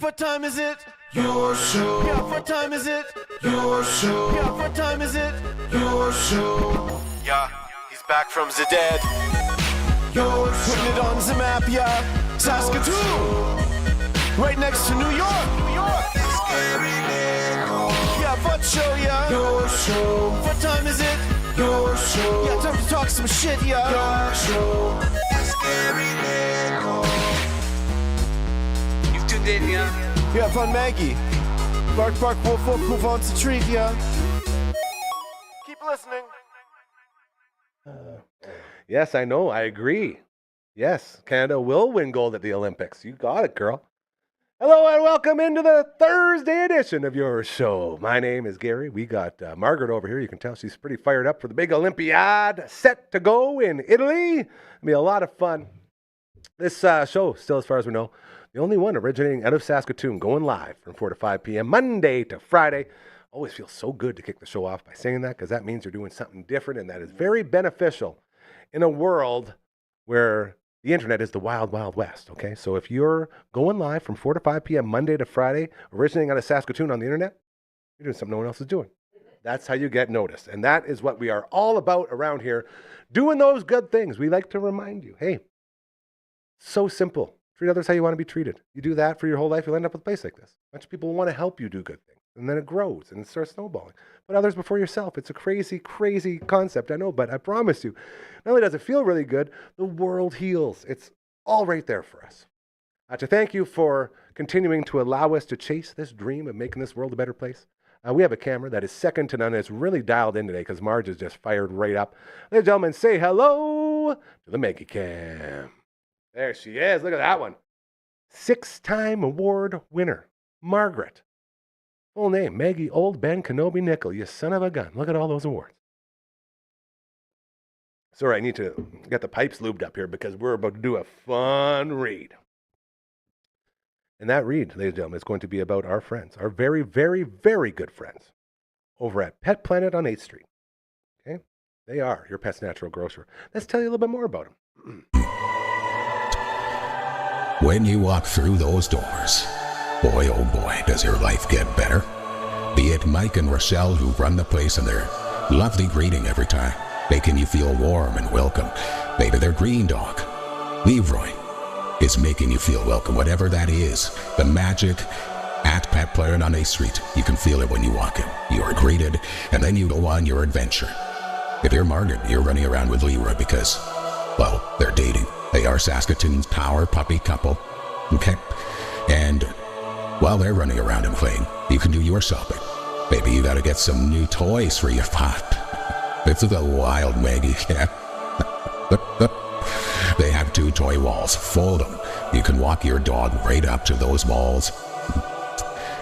what time is it? Your show. Yeah, what time is it? Your show. Yeah, what time is it? Your show. Yeah, he's back from the dead. Your show. Putting it on the map, yeah. Saskatoon. Right next to New York. New York. Yeah, what show, yeah. Your show. What time is it? Your show. Yeah, time to talk some shit, yeah. Your show. You've tuned in, yeah? Yeah, fun Maggie. Bark, bark, wolf, wolf, move on to treat, yeah. Keep listening. Yes, I know. I agree. Yes, Canada will win gold at the Olympics. You got it, girl. Hello and welcome into the Thursday edition of your show. My name is Gary. We got Margaret over here. You can tell she's pretty fired up for the big Olympiad set to go in Italy. It'll be a lot of fun. This show, still as far as we know, the only one originating out of Saskatoon, going live from 4 to 5 p.m. Monday to Friday. Always feels so good to kick the show off by saying that, because that means you're doing something different, and that is very beneficial in a world where the internet is the wild, wild west, okay? So if you're going live from 4 to 5 p.m. Monday to Friday, originating out of Saskatoon on the internet, you're doing something no one else is doing. That's how you get noticed, and that is what we are all about around here, doing those good things. We like to remind you, hey, so simple. Treat others how you want to be treated. You do that for your whole life, you'll end up with a place like this. A bunch of people want to help you do good things. And then it grows and it starts snowballing. Put others before yourself. It's a crazy, crazy concept, I know, but I promise you, not only does it feel really good, the world heals. It's all right there for us. To thank you for continuing to allow us to chase this dream of making this world a better place. We have a camera that is second to none. It's really dialed in today because Marge is just fired right up. Ladies and gentlemen, say hello to the Maggie Cam. There she is. Look at that one. 6-time award winner, Margaret. Full name, Maggie Old Ben Kenobi Nickel. You son of a gun. Look at all those awards. Sorry, I need to get the pipes lubed up here because we're about to do a fun read. And that read, ladies and gentlemen, is going to be about our friends, our very, very, very good friends over at Pet Planet on 8th Street. Okay? They are your pet's natural grocer. Let's tell you a little bit more about them. When you walk through those doors, boy oh boy, does your life get better. Be it Mike and Rochelle who run the place and their lovely greeting every time, making you feel warm and welcome. Maybe their green dog, Leroy, is making you feel welcome, whatever that is. The magic at Pet Planet on 8th Street, you can feel it when you walk in. You are greeted, and then you go on your adventure. If you're Margaret, you're running around with Leroy because, well, they're dating. They are Saskatoon's power puppy couple, okay? And while they're running around and playing, you can do your shopping. Maybe you gotta get some new toys for your pup. It's the wild Maggie, yeah. They have 2 toy walls, fold them. You can walk your dog right up to those walls.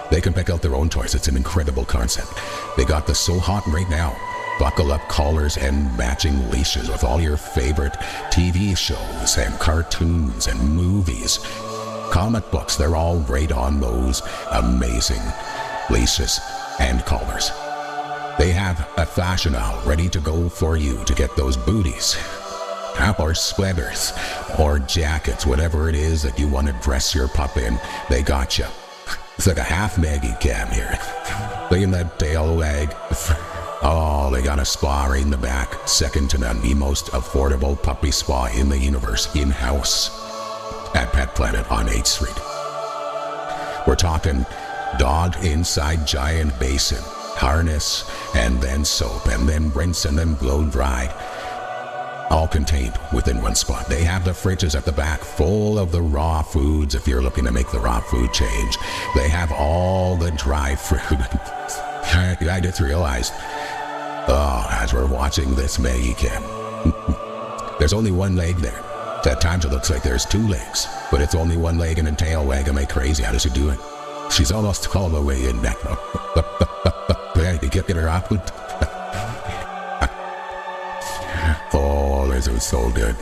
They can pick out their own toys. It's an incredible concept. They got the So Hot right now. Buckle up collars and matching leashes with all your favorite TV shows and cartoons and movies. Comic books, they're all right on those amazing leashes and collars. They have a fashion aisle ready to go for you to get those booties, or sweaters, or jackets, whatever it is that you want to dress your pup in, they got you. It's like a half Maggie Cam here. Look at that tail wag. Oh, they got a spa right in the back. Second to none, the most affordable puppy spa in the universe, in-house, at Pet Planet on 8th Street. We're talking dog inside giant basin, harness, and then soap, and then rinse, and then blow dry. All contained within one spot. They have the fridges at the back full of the raw foods if you're looking to make the raw food change. They have all the dry fruit. I just realized, as we're watching this Maggie Cam, there's only one leg there. At times it looks like there's 2 legs, but it's only one leg and a tail wag. Am I crazy? How does she do it? She's almost all the way in back. You can't get her off. Oh, this is so good.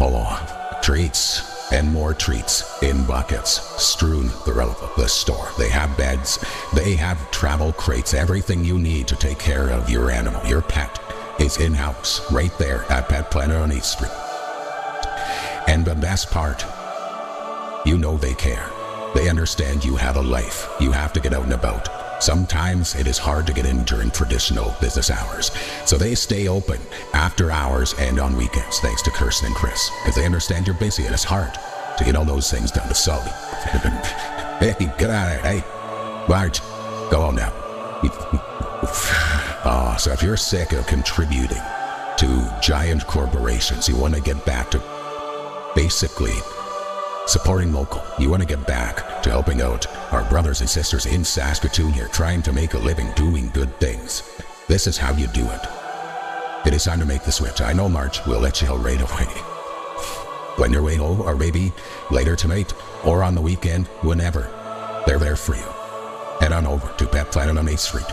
Oh, treats and more treats in buckets strewn throughout the store. They have beds, they have travel crates, everything you need to take care of your animal, your pet, is in-house right there at Pet Planet on 8th Street. And the best part, you know they care. They understand you have a life. You have to get out and about. Sometimes it is hard to get in during traditional business hours, so they stay open after hours and on weekends, thanks to Kirsten and Chris, because they understand you're busy and it's hard to get all those things done to Sully. Hey, get out of it. Hey, Marge, go on now. So if you're sick of contributing to giant corporations, you want to get back to basically supporting local. You want to get back to helping out our brothers and sisters in Saskatoon here, trying to make a living doing good things. This is how you do it. It is time to make the switch. I know, March, we'll let you know right away. When you're way home, or maybe later tonight, or on the weekend, whenever, they're there for you. Head on over to Pet Planet on 8th Street.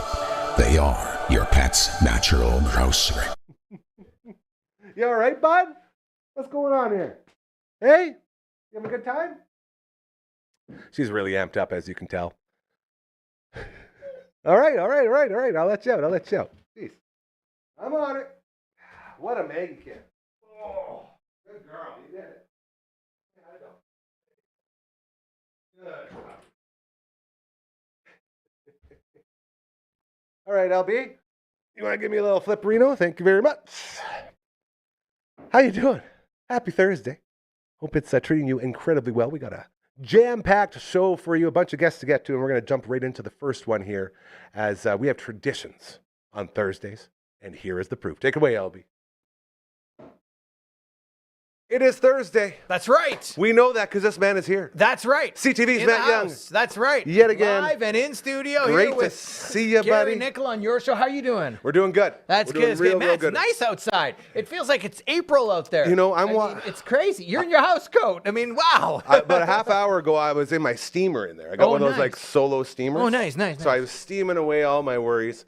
They are your pet's natural grocery. You all right, bud? What's going on here? Hey? You having a good time? She's really amped up, as you can tell. All right. I'll let you out. Jeez. I'm on it. What a Maggie kid. Oh, good girl. You did it. Good. All right, LB. You want to give me a little flipperino? Thank you very much. How you doing? Happy Thursday. Hope it's treating you incredibly well. We got a jam-packed show for you, a bunch of guests to get to, and we're going to jump right into the first one here as we have traditions on Thursdays, and here is the proof. Take it away, LB. It is Thursday. That's right. We know that because this man is here. That's right. CTV's in Matt the Young. house. That's right. Yet again. Live and in studio. Great here to with see you, Gary buddy. Nickel on your show. How you doing? We're doing good. That's We're good. doing It's real, good. real Matt, good. it's nice outside. It feels like it's April out there. You know, it's crazy. You're in your house coat. I mean, wow. About a half hour ago, I was in my steamer in there. I got one of those like solo steamers. Oh, nice. So I was steaming away all my worries,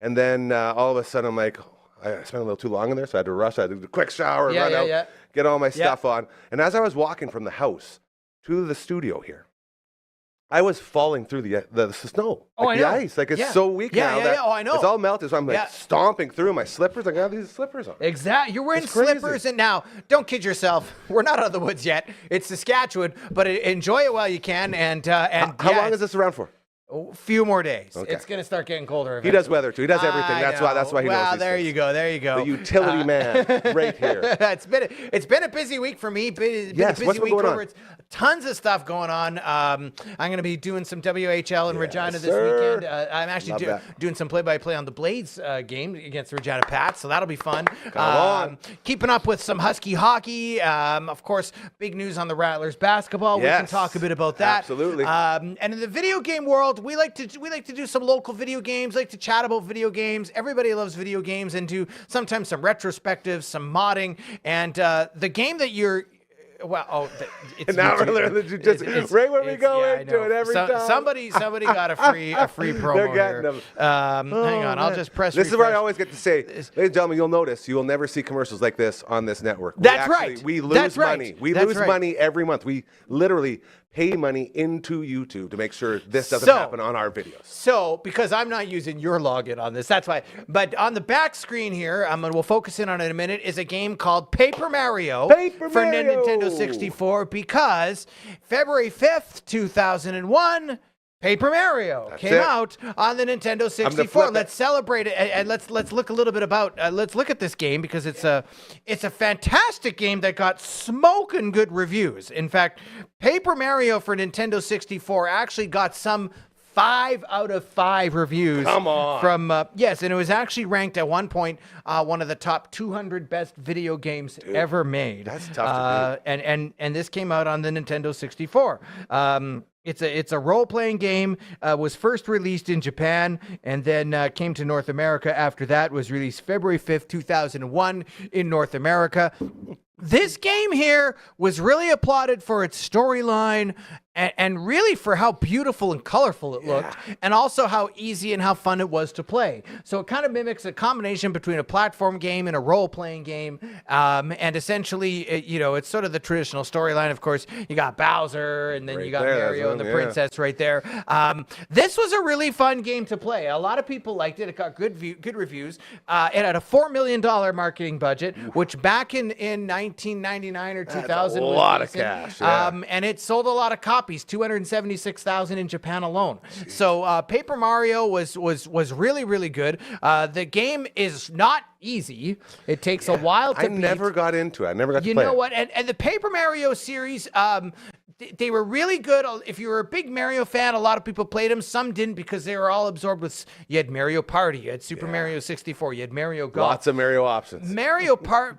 and then all of a sudden, I'm like, I spent a little too long in there, so I had to rush. I had to do a quick shower, run out, get all my stuff on. And as I was walking from the house to the studio here, I was falling through the snow, like the ice. Like it's so weak now that I know. it's all melted. So I'm like stomping through my slippers. Like I have these slippers on. Exactly. You're wearing It's crazy. slippers, and now don't kid yourself. We're not out of the woods yet. It's Saskatchewan, but enjoy it while you can. And How long is this around for? A few more days. Okay. It's going to start getting colder. He does weather too. He does everything. That's why he knows. Wow, these there things. you go. There you go. The utility man, right here. It's been a busy week for me. Been a busy what's been week going on? It's tons of stuff going on. I'm going to be doing some WHL in Regina this sir. weekend. I'm actually Love doing some play-by-play on the Blades game against Regina Pats, so that'll be fun. Come on. Keeping up with some Husky hockey. Of course, big news on the Rattlers basketball. Yes. We can talk a bit about that. Absolutely. And in the video game world, we like to do some local video games, like to chat about video games. Everybody loves video games, and do sometimes some retrospectives, some modding, and the game that you're. Well, it's now YouTube. we're just right where we go into it every time. Somebody got a free promo They're here. getting them. Hang on, I'll just press. This is where I refresh. always get to say, ladies and gentlemen, you'll notice you will never see commercials like this on this network. That's right. We lose That's right. money. We That's lose right. money every month. We literally pay money into YouTube to make sure this doesn't happen on our videos. So, because I'm not using your login on this, that's why. But on the back screen here, we'll focus in on it in a minute, is a game called Paper Mario for Nintendo 64, because February 5th, 2001, Paper Mario came out on the Nintendo 64. Let's celebrate it, and let's look a little bit about. Let's look at this game, because it's a fantastic game that got smoking good reviews. In fact, Paper Mario for Nintendo 64 actually got some 5 out of 5 reviews. Come on. From yes, and it was actually ranked at one point one of the top 200 best video games ever made. That's tough to do. And this came out on the Nintendo 64. It's a role-playing game. Was first released in Japan, and then came to North America after that. Was released February 5th, 2001 in North America. This game here was really applauded for its storyline and really for how beautiful and colorful it looked, and also how easy and how fun it was to play. So it kind of mimics a combination between a platform game and a role-playing game, and essentially, it's sort of the traditional storyline. Of course, you got Bowser, and then you got Mario and the princess right there. This was a really fun game to play. A lot of people liked it. It got good reviews. It had a $4 million marketing budget, which back in 1999 or 2000 a was lot of decent. cash. Yeah. And it sold a lot of copies. copies, 276,000 in Japan alone. So Paper Mario was really, really good. The game is not easy. It takes a while to I beat. never got into it. I never got to You play know it. what? And the Paper Mario series, they were really good. If you were a big Mario fan, a lot of people played them. Some didn't because they were all absorbed with. You had Mario Party, you had Super Mario 64, you had Mario Golf. Lots of Mario options.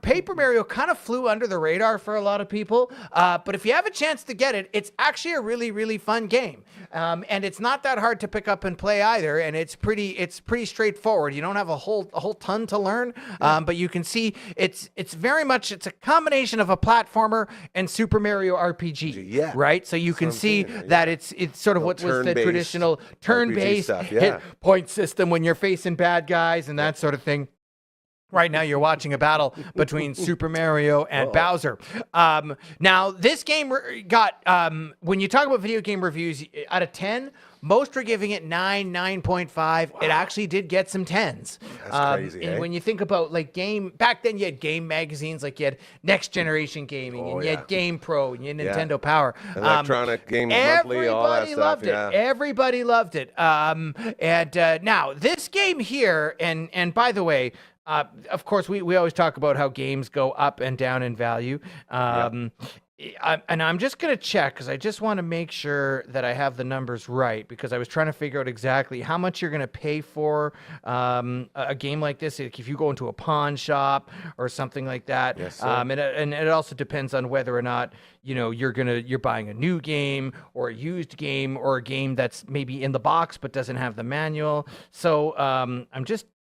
Paper Mario kind of flew under the radar for a lot of people. But if you have a chance to get it, it's actually a really, really fun game. And it's not that hard to pick up and play either. And it's pretty straightforward. You don't have a whole ton to learn. But you can see it's a combination of a platformer and Super Mario RPG. Yeah. Right? So you can see that it's sort of what's the turn-based traditional turn-based stuff, hit point system when you're facing bad guys and that sort of thing. Right now, you're watching a battle between Super Mario and Bowser. Now, this game got, when you talk about video game reviews, out of 10, most are giving it 9, 9.5. Wow. It actually did get some 10s. That's crazy, And when you think about, like, back then you had game magazines, like you had Next Generation Gaming, and you had Game Pro, and you had Nintendo Power. Electronic Games Monthly, all that stuff. Loved it. Everybody loved it. Now, this game here, and by the way, of course, we always talk about how games go up and down in value. And I'm just going to check because I just want to make sure that I have the numbers right, because I was trying to figure out exactly how much you're going to pay for a game like this if you go into a pawn shop or something like that. Yes, and it also depends on whether or not you're buying a new game or a used game or a game that's maybe in the box but doesn't have the manual. So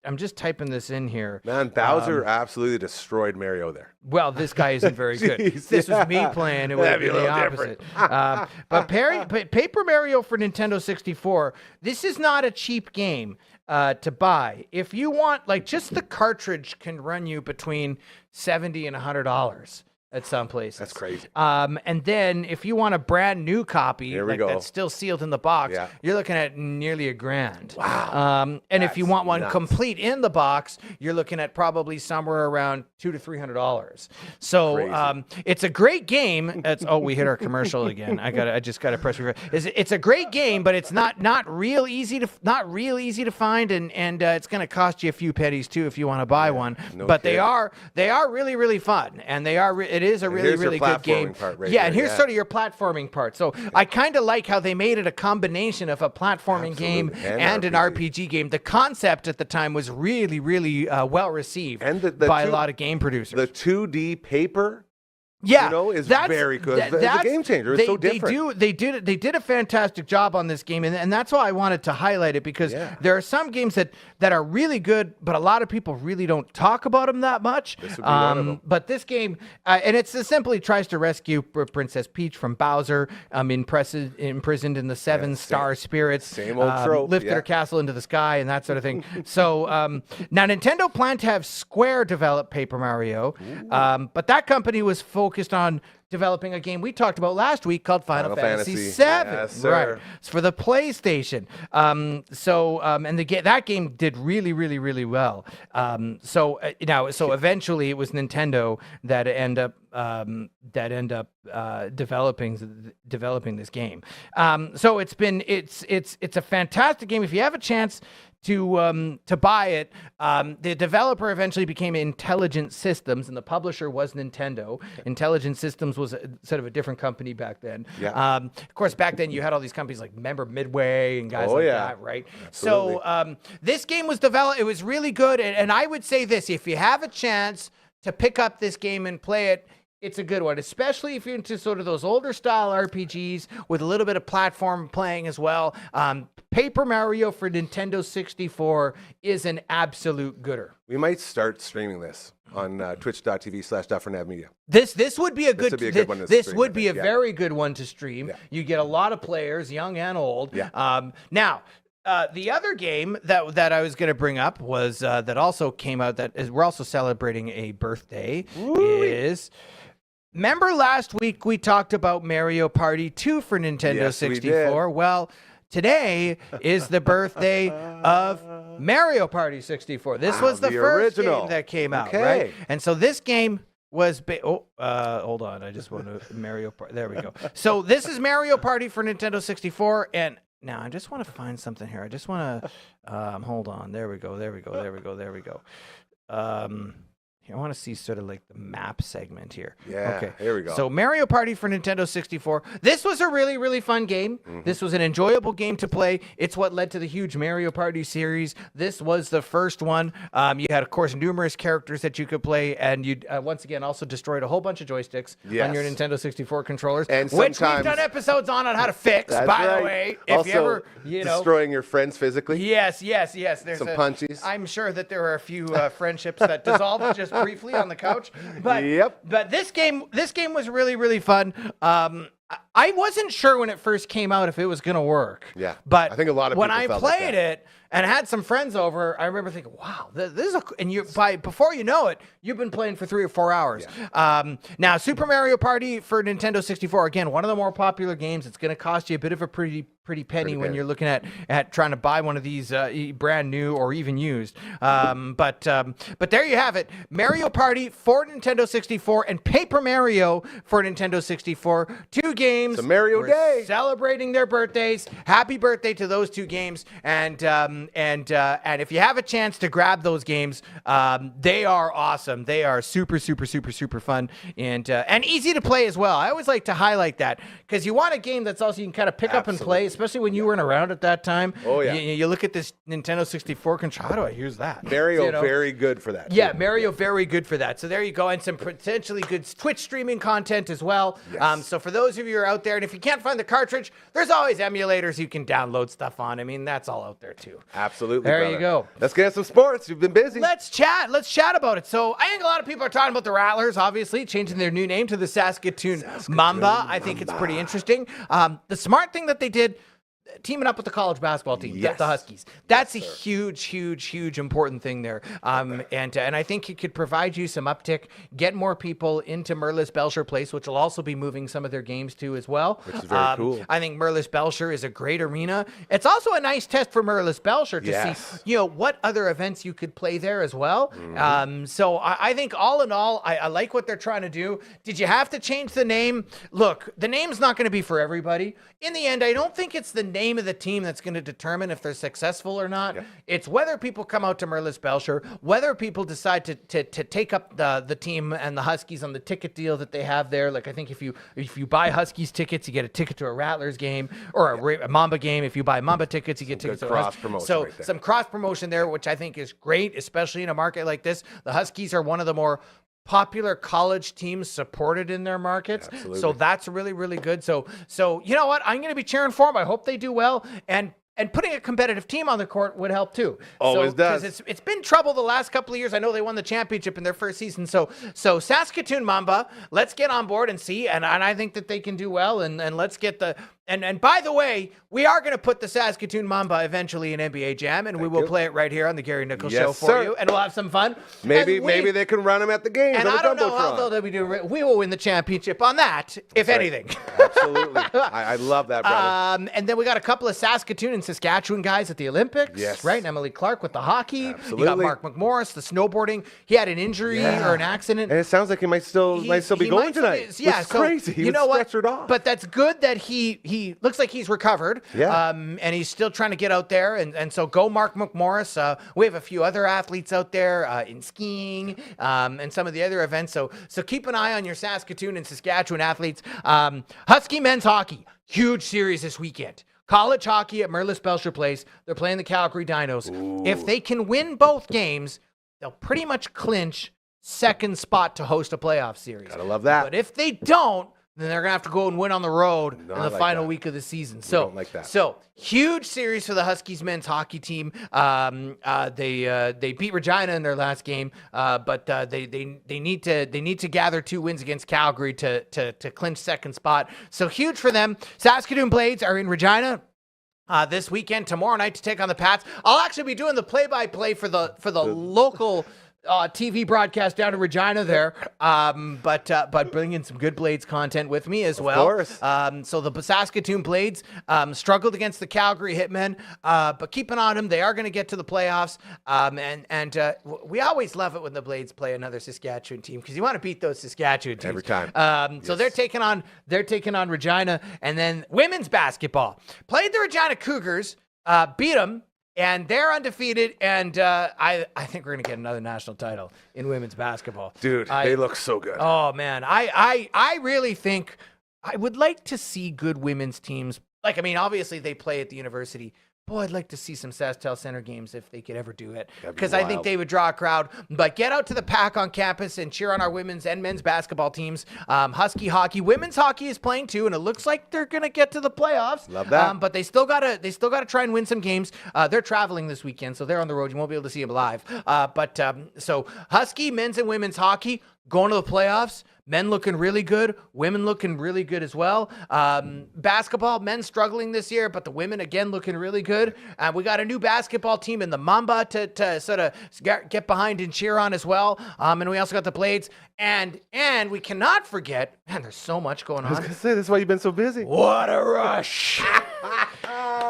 I'm just typing this in here. Man, Bowser absolutely destroyed Mario there. Well, this guy isn't very good. If this was me playing, it would That'd be be a the little opposite. But Paper Mario for Nintendo 64, this is not a cheap game to buy. If you want, like, just the cartridge can run you between $70 and $100 at some places. That's crazy. And then if you want a brand new copy that's still sealed in the box, you're looking at nearly $1,000. Wow. And if you want one complete in the box, you're looking at probably somewhere around $200 to $300. So it's a great game. We hit our commercial again. I just got to press record. It's a great game, but it's not real easy to find, and it's going to cost you a few pennies too if you want to buy one. But they are really, really fun, and it is a really, really good game. And here's sort of your platforming part. So I kind of like how they made it a combination of a platforming game and an RPG game. The concept at the time was really, really well received by a lot of game producers. The 2D paper. Yeah, is very good. It's a game changer. It's so different. They did a fantastic job on this game, and that's why I wanted to highlight it, because there are some games that are really good, but a lot of people really don't talk about them that much. This would be one of them. But this game, and it simply tries to rescue Princess Peach from Bowser, imprisoned in the seven star spirits. Same old trope. Lifted her castle into the sky and that sort of thing. So now Nintendo planned to have Square develop Paper Mario, but that company was focused on developing a game we talked about last week called Final Fantasy VII. Yes, right. It's for the PlayStation. That game did really, really, really well. So eventually it was Nintendo that end up developing this game. So it's a fantastic game. If you have a chance to buy it, the developer eventually became Intelligent Systems, and the publisher was Nintendo. Intelligent Systems was sort of a different company back then. Yeah. Of course, back then you had all these companies like Midway and guys that, right? Absolutely. So this game was developed. It was really good, and I would say this: if you have a chance to pick up this game and play it, it's a good one, especially if you're into sort of those older style RPGs with a little bit of platform playing as well. Paper Mario for Nintendo 64 is an absolute gooder. We might start streaming this on twitch.tv/Dufferin Ave Media. This would be a good one to this stream, would be a yeah. very good one to stream. Yeah. You get a lot of players, young and old. Yeah. Now, the other game that I was going to bring up was that also came out we're also celebrating a birthday. Is remember last week we talked about Mario Party 2 for Nintendo 64? Well, today is the birthday of Mario Party 64. This was the first original game that came out, right? And so this game hold on. I just want to Mario Party. There we go. So this is Mario Party for Nintendo 64, and now I just want to find something here. I just want to hold on. There we go. Here, I want to see sort of like the map segment here. Yeah, okay. Here we go. So Mario Party for Nintendo 64. This was a really, really fun game. This was an enjoyable game to play. It's what led to the huge Mario Party series. This was the first one. You had, of course, numerous characters that you could play, and you once again also destroyed a whole bunch of joysticks on your Nintendo 64 controllers, and which we've done episodes on how to fix, by the way. If also, you ever, destroying your friends physically. Yes. There's some punchies. I'm sure that there are a few friendships that dissolved just briefly on the couch. But but this game was really, really fun. I wasn't sure when it first came out if it was going to work. Yeah. But I think a lot of when people I felt played it and had some friends over, I remember thinking, wow, this is before you know it, you've been playing for 3 or 4 hours. Yeah. Now, Super Mario Party for Nintendo 64, again, one of the more popular games. It's going to cost you a bit of a pretty penny when you're looking at trying to buy one of these brand new or even used. But there you have it. Mario Party for Nintendo 64 and Paper Mario for Nintendo 64. 2 games. It's a Mario Day. Celebrating their birthdays. Happy birthday to those 2 games. And if you have a chance to grab those games, they are awesome. They are super fun and easy to play as well. I always like to highlight that because you want a game that's also you can kind of pick up and play, especially when you weren't around at that time. Oh yeah. You look at this Nintendo 64 controller. How do I use that? Mario very good for that. Yeah, Mario very good for that. So there you go, and some potentially good Twitch streaming content as well. Yes. So for those of you who are out there, and if you can't find the cartridge, there's always emulators you can download stuff on. I mean, that's all out there too. Absolutely. There brother. you go. Let's get some sports. You've been busy. Let's chat about it. So I think a lot of people are talking about the Rattlers, obviously, changing their new name to the Saskatoon Mamba. I think it's pretty interesting. The smart thing that they did, teaming up with the college basketball team, the Huskies. That's a huge important thing there. And I think it could provide you some uptick, get more people into Merlis Belcher Place, which will also be moving some of their games to as well. Which is very cool. I think Merlis Belcher is a great arena. It's also a nice test for Merlis Belcher to see, what other events you could play there as well. So I think all in all, I like what they're trying to do. Did you have to change the name? Look, the name's not going to be for everybody. In the end, I don't think it's the name of the team that's going to determine if they're successful or not. It's whether people come out to Merlis Belcher, whether people decide to take up the team and the Huskies on the ticket deal that they have there. Like I think if you buy Huskies tickets, you get a ticket to a Rattlers game or a Mamba game. If you buy Mamba tickets, you get tickets to cross promotion. So right there. some cross promotion there, which I think is great, especially in a market like this. The Huskies are one of the more popular college teams supported in their markets. Absolutely. So that's really, really good. So you know what? I'm going to be cheering for them. I hope they do well. And putting a competitive team on the court would help too. Always does. It's been trouble the last couple of years. I know they won the championship in their first season. So Saskatoon Mamba, let's get on board and see. And I think that they can do well. And let's get the and by the way, we are going to put the Saskatoon Mamba eventually in NBA Jam, and we will play it right here on the Gary Nichols Show for you, and we'll have some fun. Maybe they can run them at the games. And on I don't know how they'll be doing. We will win the championship on that, if anything. Absolutely. I love that, brother. And then we got a couple of Saskatoon and Saskatchewan guys at the Olympics. Yes. Right? And Emily Clark with the hockey. Absolutely. You got Mark McMorris, the snowboarding. He had an injury or an accident. And it sounds like he might still be going tonight. Which is crazy. He was stretchered off. But that's good that he looks like he's recovered. Yeah. And he's still trying to get out there. And so go Mark McMorris. We have a few other athletes out there in skiing and some of the other events. So keep an eye on your Saskatoon and Saskatchewan athletes. Husky men's hockey. Huge series this weekend. College hockey at Merlis Belcher Place. They're playing the Calgary Dinos. Ooh. If they can win both games, they'll pretty much clinch second spot to host a playoff series. Gotta love that. But if they don't, then they're going to have to go and win on the road in the final week of the season. So, don't like that. So huge series for the Huskies men's hockey team. They beat Regina in their last game, but they need to gather 2 wins against Calgary to clinch second spot. So huge for them. Saskatoon Blades are in Regina this weekend, tomorrow night to take on the Pats. I'll actually be doing the play-by-play for the local TV broadcast down in Regina there, but bringing some good Blades content with me as well. Of course. So the Saskatoon Blades struggled against the Calgary Hitmen, but keep an eye on them. They are going to get to the playoffs, and we always love it when the Blades play another Saskatchewan team because you want to beat those Saskatchewan teams Every time. So they're taking on Regina, and then women's basketball played the Regina Cougars, beat them. And they're undefeated, and I think we're going to get another national title in women's basketball. Dude, they look so good. Oh, man. I really think I would like to see good women's teams. Like, I mean, obviously they play at the university. Boy, I'd like to see some SaskTel Center games if they could ever do it, because I think they would draw a crowd. But get out to the pack on campus and cheer on our women's and men's basketball teams. Husky hockey, women's hockey is playing too, and it looks like they're gonna get to the playoffs. Love that. But they still gotta try and win some games. They're traveling this weekend, so they're on the road. You won't be able to see them live. So Husky men's and women's hockey going to the playoffs. Men looking really good. Women looking really good as well. Basketball, men struggling this year, but the women, again, looking really good. We got a new basketball team in the Mamba to sort of get behind and cheer on as well. And we also got the Blades. And we cannot forget, man, there's so much going I was on. going to say, this is why you've been so busy. What a rush.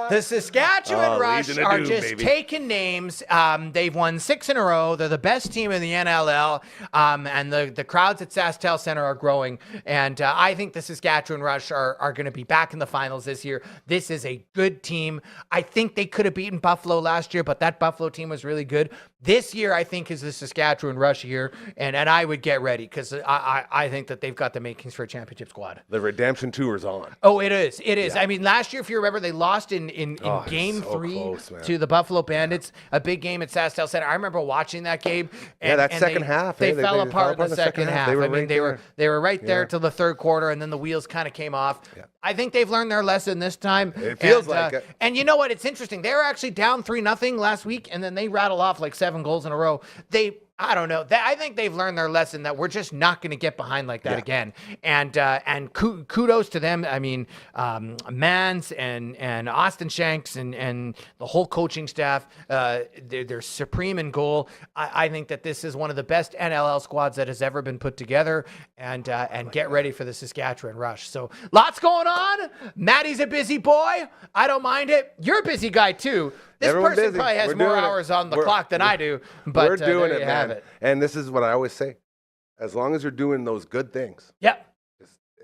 The Saskatchewan Rush Legion of are Doom, just baby. taking names. They've won 6 in a row. They're the best team in the NLL. And the crowds at SaskTel Center are growing. And I think the Saskatchewan Rush are going to be back in the finals this year. This is a good team. I think they could have beaten Buffalo last year, but that Buffalo team was really good. This year, I think, is the Saskatchewan Rush year. And I would get ready because I think that they've got the makings for a championship squad. The redemption tour is on. Oh, it is. It is. Yeah. I mean, last year, if you remember, they lost in game so 3 close, man. to the Buffalo Bandits, a big game at SaskTel Center. I remember watching that game. And, that and second half, They they fell fell apart in the second half. They were I mean, right they were right there Yeah. till the third quarter, and then the wheels kind of came off. Yeah. I think they've learned their lesson this time. It feels like it. And you know what? It's interesting. They were actually down 3-0 last week, and then they rattle off like 7 goals in a row. I don't know. I think they've learned their lesson that we're just not going to get behind like that again. And kudos to them. I mean, Mans and Austin Shanks and the whole coaching staff, they're supreme in goal. I think that this is one of the best NLL squads that has ever been put together. And get ready for the Saskatchewan Rush. So lots going on. Maddie's a busy boy. I don't mind it. You're a busy guy too. This Everyone's person busy. probably has We're more doing it. hours on the We're- clock than I do, but We're doing there it, you man. have it. And this is what I always say. As long as you're doing those good things, Yep.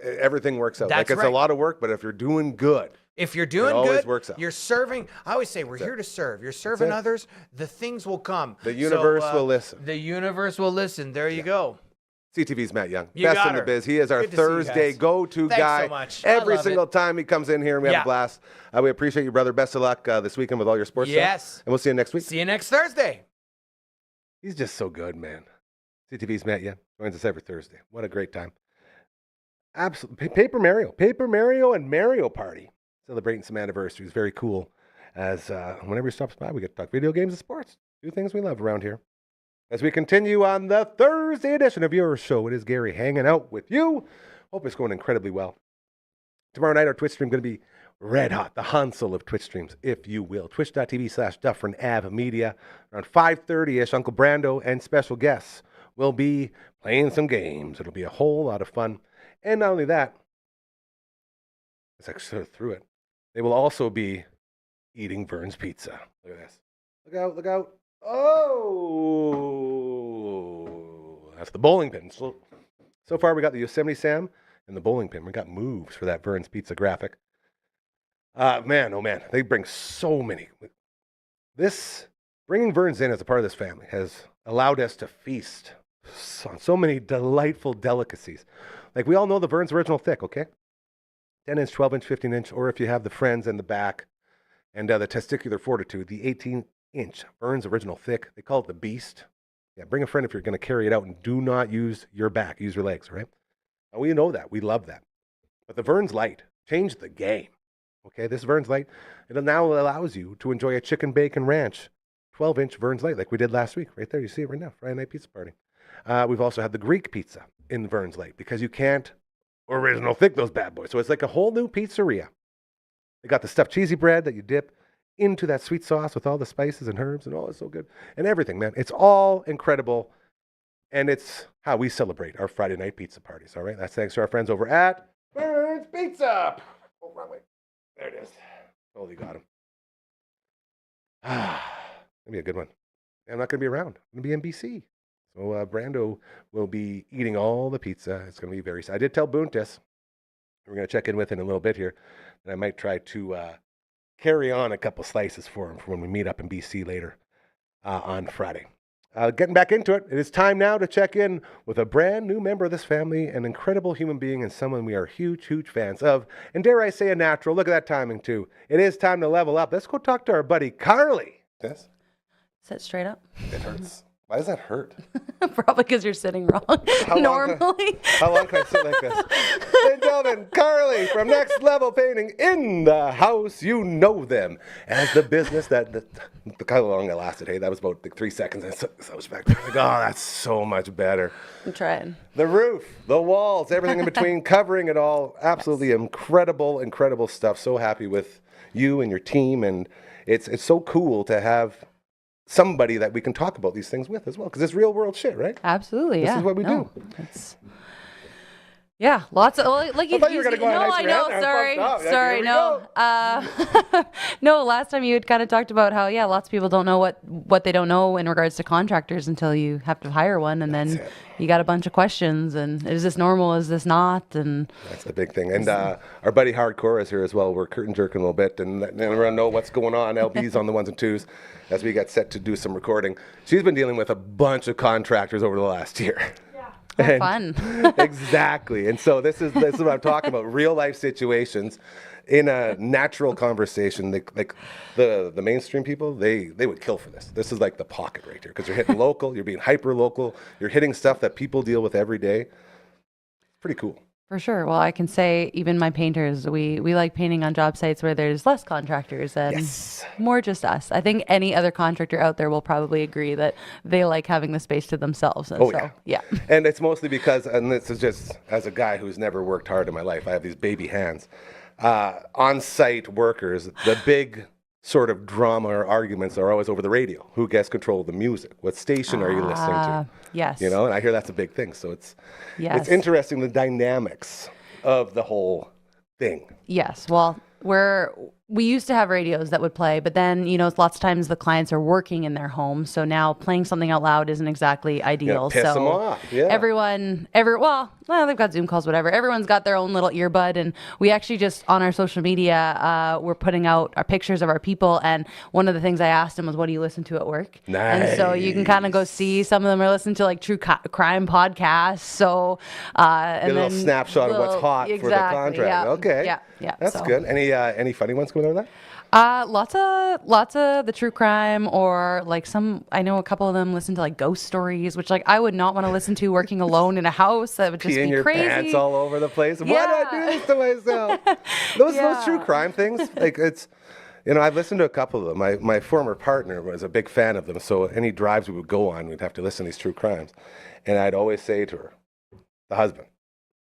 everything works out. That's like, it's right. a lot of work, but if you're doing good, If you're doing always good, works out. you're serving. I always say we're here to serve. You're serving it. others, the things will come. The universe will listen. The universe will listen. There you go. CTV's Matt Young, You best got in the her. biz. He is our Good to see you Thursday guys. go-to Thanks guy. so much. I Every love single it. time he comes in here, and we have Yeah. a blast. We appreciate you, brother. Best of luck this weekend with all your sports Yes. stuff. And we'll see you next week. See you next Thursday. He's just so good, man. CTV's Matt Young joins us every Thursday. What a great time. Absolutely. Paper Mario and Mario Party. Celebrating some anniversaries. Very cool. As whenever he stops by, we get to talk video games and sports. Two things we love around here. As we continue on the Thursday edition of your show, it is Gary hanging out with you. Hope it's going incredibly well. Tomorrow night, our Twitch stream going to be red hot, the Hansel of Twitch streams, if you will. Twitch.tv/Dufferin Ave Media. Around 5:30-ish, Uncle Brando and special guests will be playing some games. It'll be a whole lot of fun. And not only that, as I sort of threw it, they will also be eating Vern's Pizza. Look at this. Look out, look out. Oh, that's the bowling pin. So far, we got the Yosemite Sam and the bowling pin. We got moves for that Vern's Pizza graphic. Man, oh man, they bring so many. Bringing Vern's in as a part of this family has allowed us to feast on so many delightful delicacies. Like we all know the Vern's Original Thick, okay? 10-inch, 12-inch, 15-inch, or if you have the Friends in the back and the Testicular Fortitude, the 18-inch Vern's Original Thick. They call it the Beast. Yeah, bring a friend if you're going to carry it out, and do not use your back. Use your legs, all right? And we know that. We love that. But the Vern's Light changed the game. Okay, this Vern's Light, it now allows you to enjoy a chicken bacon ranch 12-inch Vern's Light like we did last week. Right there, you see it right now, Friday Night Pizza Party. We've also had the Greek pizza in the Vern's Light because you can't original thick those bad boys. So it's like a whole new pizzeria. They got the stuffed cheesy bread that you dip into that sweet sauce with all the spices and herbs, and oh, it's so good. And everything, man. It's all incredible. and it's how we celebrate our Friday night pizza parties. All right, that's thanks to our friends over at Burns Pizza. Oh, wrong way. There it is. Totally got him. Gonna be a good one. I'm not gonna be around. I'm gonna be in BC. So Brando will be eating all the pizza. It's gonna be very. I did tell Buntis. We're gonna check in with him in a little bit here, and I might try to carry on a couple slices for him for when we meet up in BC later on Friday. Getting back into it, it is time now to check in with a brand new member of this family, an incredible human being and someone we are huge, huge fans of. And dare I say a natural, look at that timing too. It is time to level up. Let's go talk to our buddy Carly. Yes? Sit straight up. It hurts. Why does that hurt? Probably because you're sitting wrong. Normally. How long can I sit like this? Ladies and gentlemen, Carly from Next Level Painting in the house. You know them as the business that look how long it lasted. Hey, that was about 3 seconds. And so I was back there. Like, oh, that's so much better. I'm trying. The roof, the walls, everything in between, covering it all. Absolutely incredible, incredible stuff. So happy with you and your team, and it's so cool to have somebody that we can talk about these things with as well, because it's real world shit, right? Absolutely, This is what we do. It's, yeah, lots of like I thought you were going to go on a nice rant there. Sorry, no. No, last time you had kind of talked about how lots of people don't know what they don't know in regards to contractors until you have to hire one, and then you got a bunch of questions. And is this normal? Is this not? And that's the big thing. And our buddy Hardcore is here as well. We're curtain jerking a little bit and letting everyone know what's going on. LB's on the ones and twos as we get set to do some recording. She's been dealing with a bunch of contractors over the last year. fun. Exactly. And so this is what I'm talking about. Real life situations in a natural conversation. Like the mainstream people, they would kill for this. This is like the pocket right here, because you're hitting local, you're being hyper local, you're hitting stuff that people deal with every day. Pretty cool. For sure. Well, I can say even my painters, we like painting on job sites where there's less contractors and more just us. I think any other contractor out there will probably agree that they like having the space to themselves. And yeah. And it's mostly because, and this is just as a guy who's never worked hard in my life, I have these baby hands. On-site workers, the big sort of drama or arguments are always over the radio. Who gets control of the music? What station are you listening to? Yes. You know, and I hear that's a big thing. So it's interesting, the dynamics of the whole thing. Yes. Well, we used to have radios that would play, but then, lots of times the clients are working in their home. So now playing something out loud isn't exactly ideal. Piss them off. Yeah. Well, they've got Zoom calls, whatever. Everyone's got their own little earbud. And we actually just on our social media, we're putting out our pictures of our people. And one of the things I asked them was, what do you listen to at work? Nice. And so you can kind of go see, some of them are listening to like true crime podcasts. So, and a little snapshot of what's hot for the contract. Yeah, okay. Yeah. That's good. Any funny ones coming out of that? Lots of the true crime, or like I know a couple of them listen to like ghost stories, which like I would not want to listen to working alone in a house. That would just be your crazy. Pants all over the place. Why do I do this to myself? Those true crime things, like it's, I've listened to a couple of them. My former partner was a big fan of them, so any drives we would go on, we'd have to listen to these true crimes, and I'd always say to her, the husband.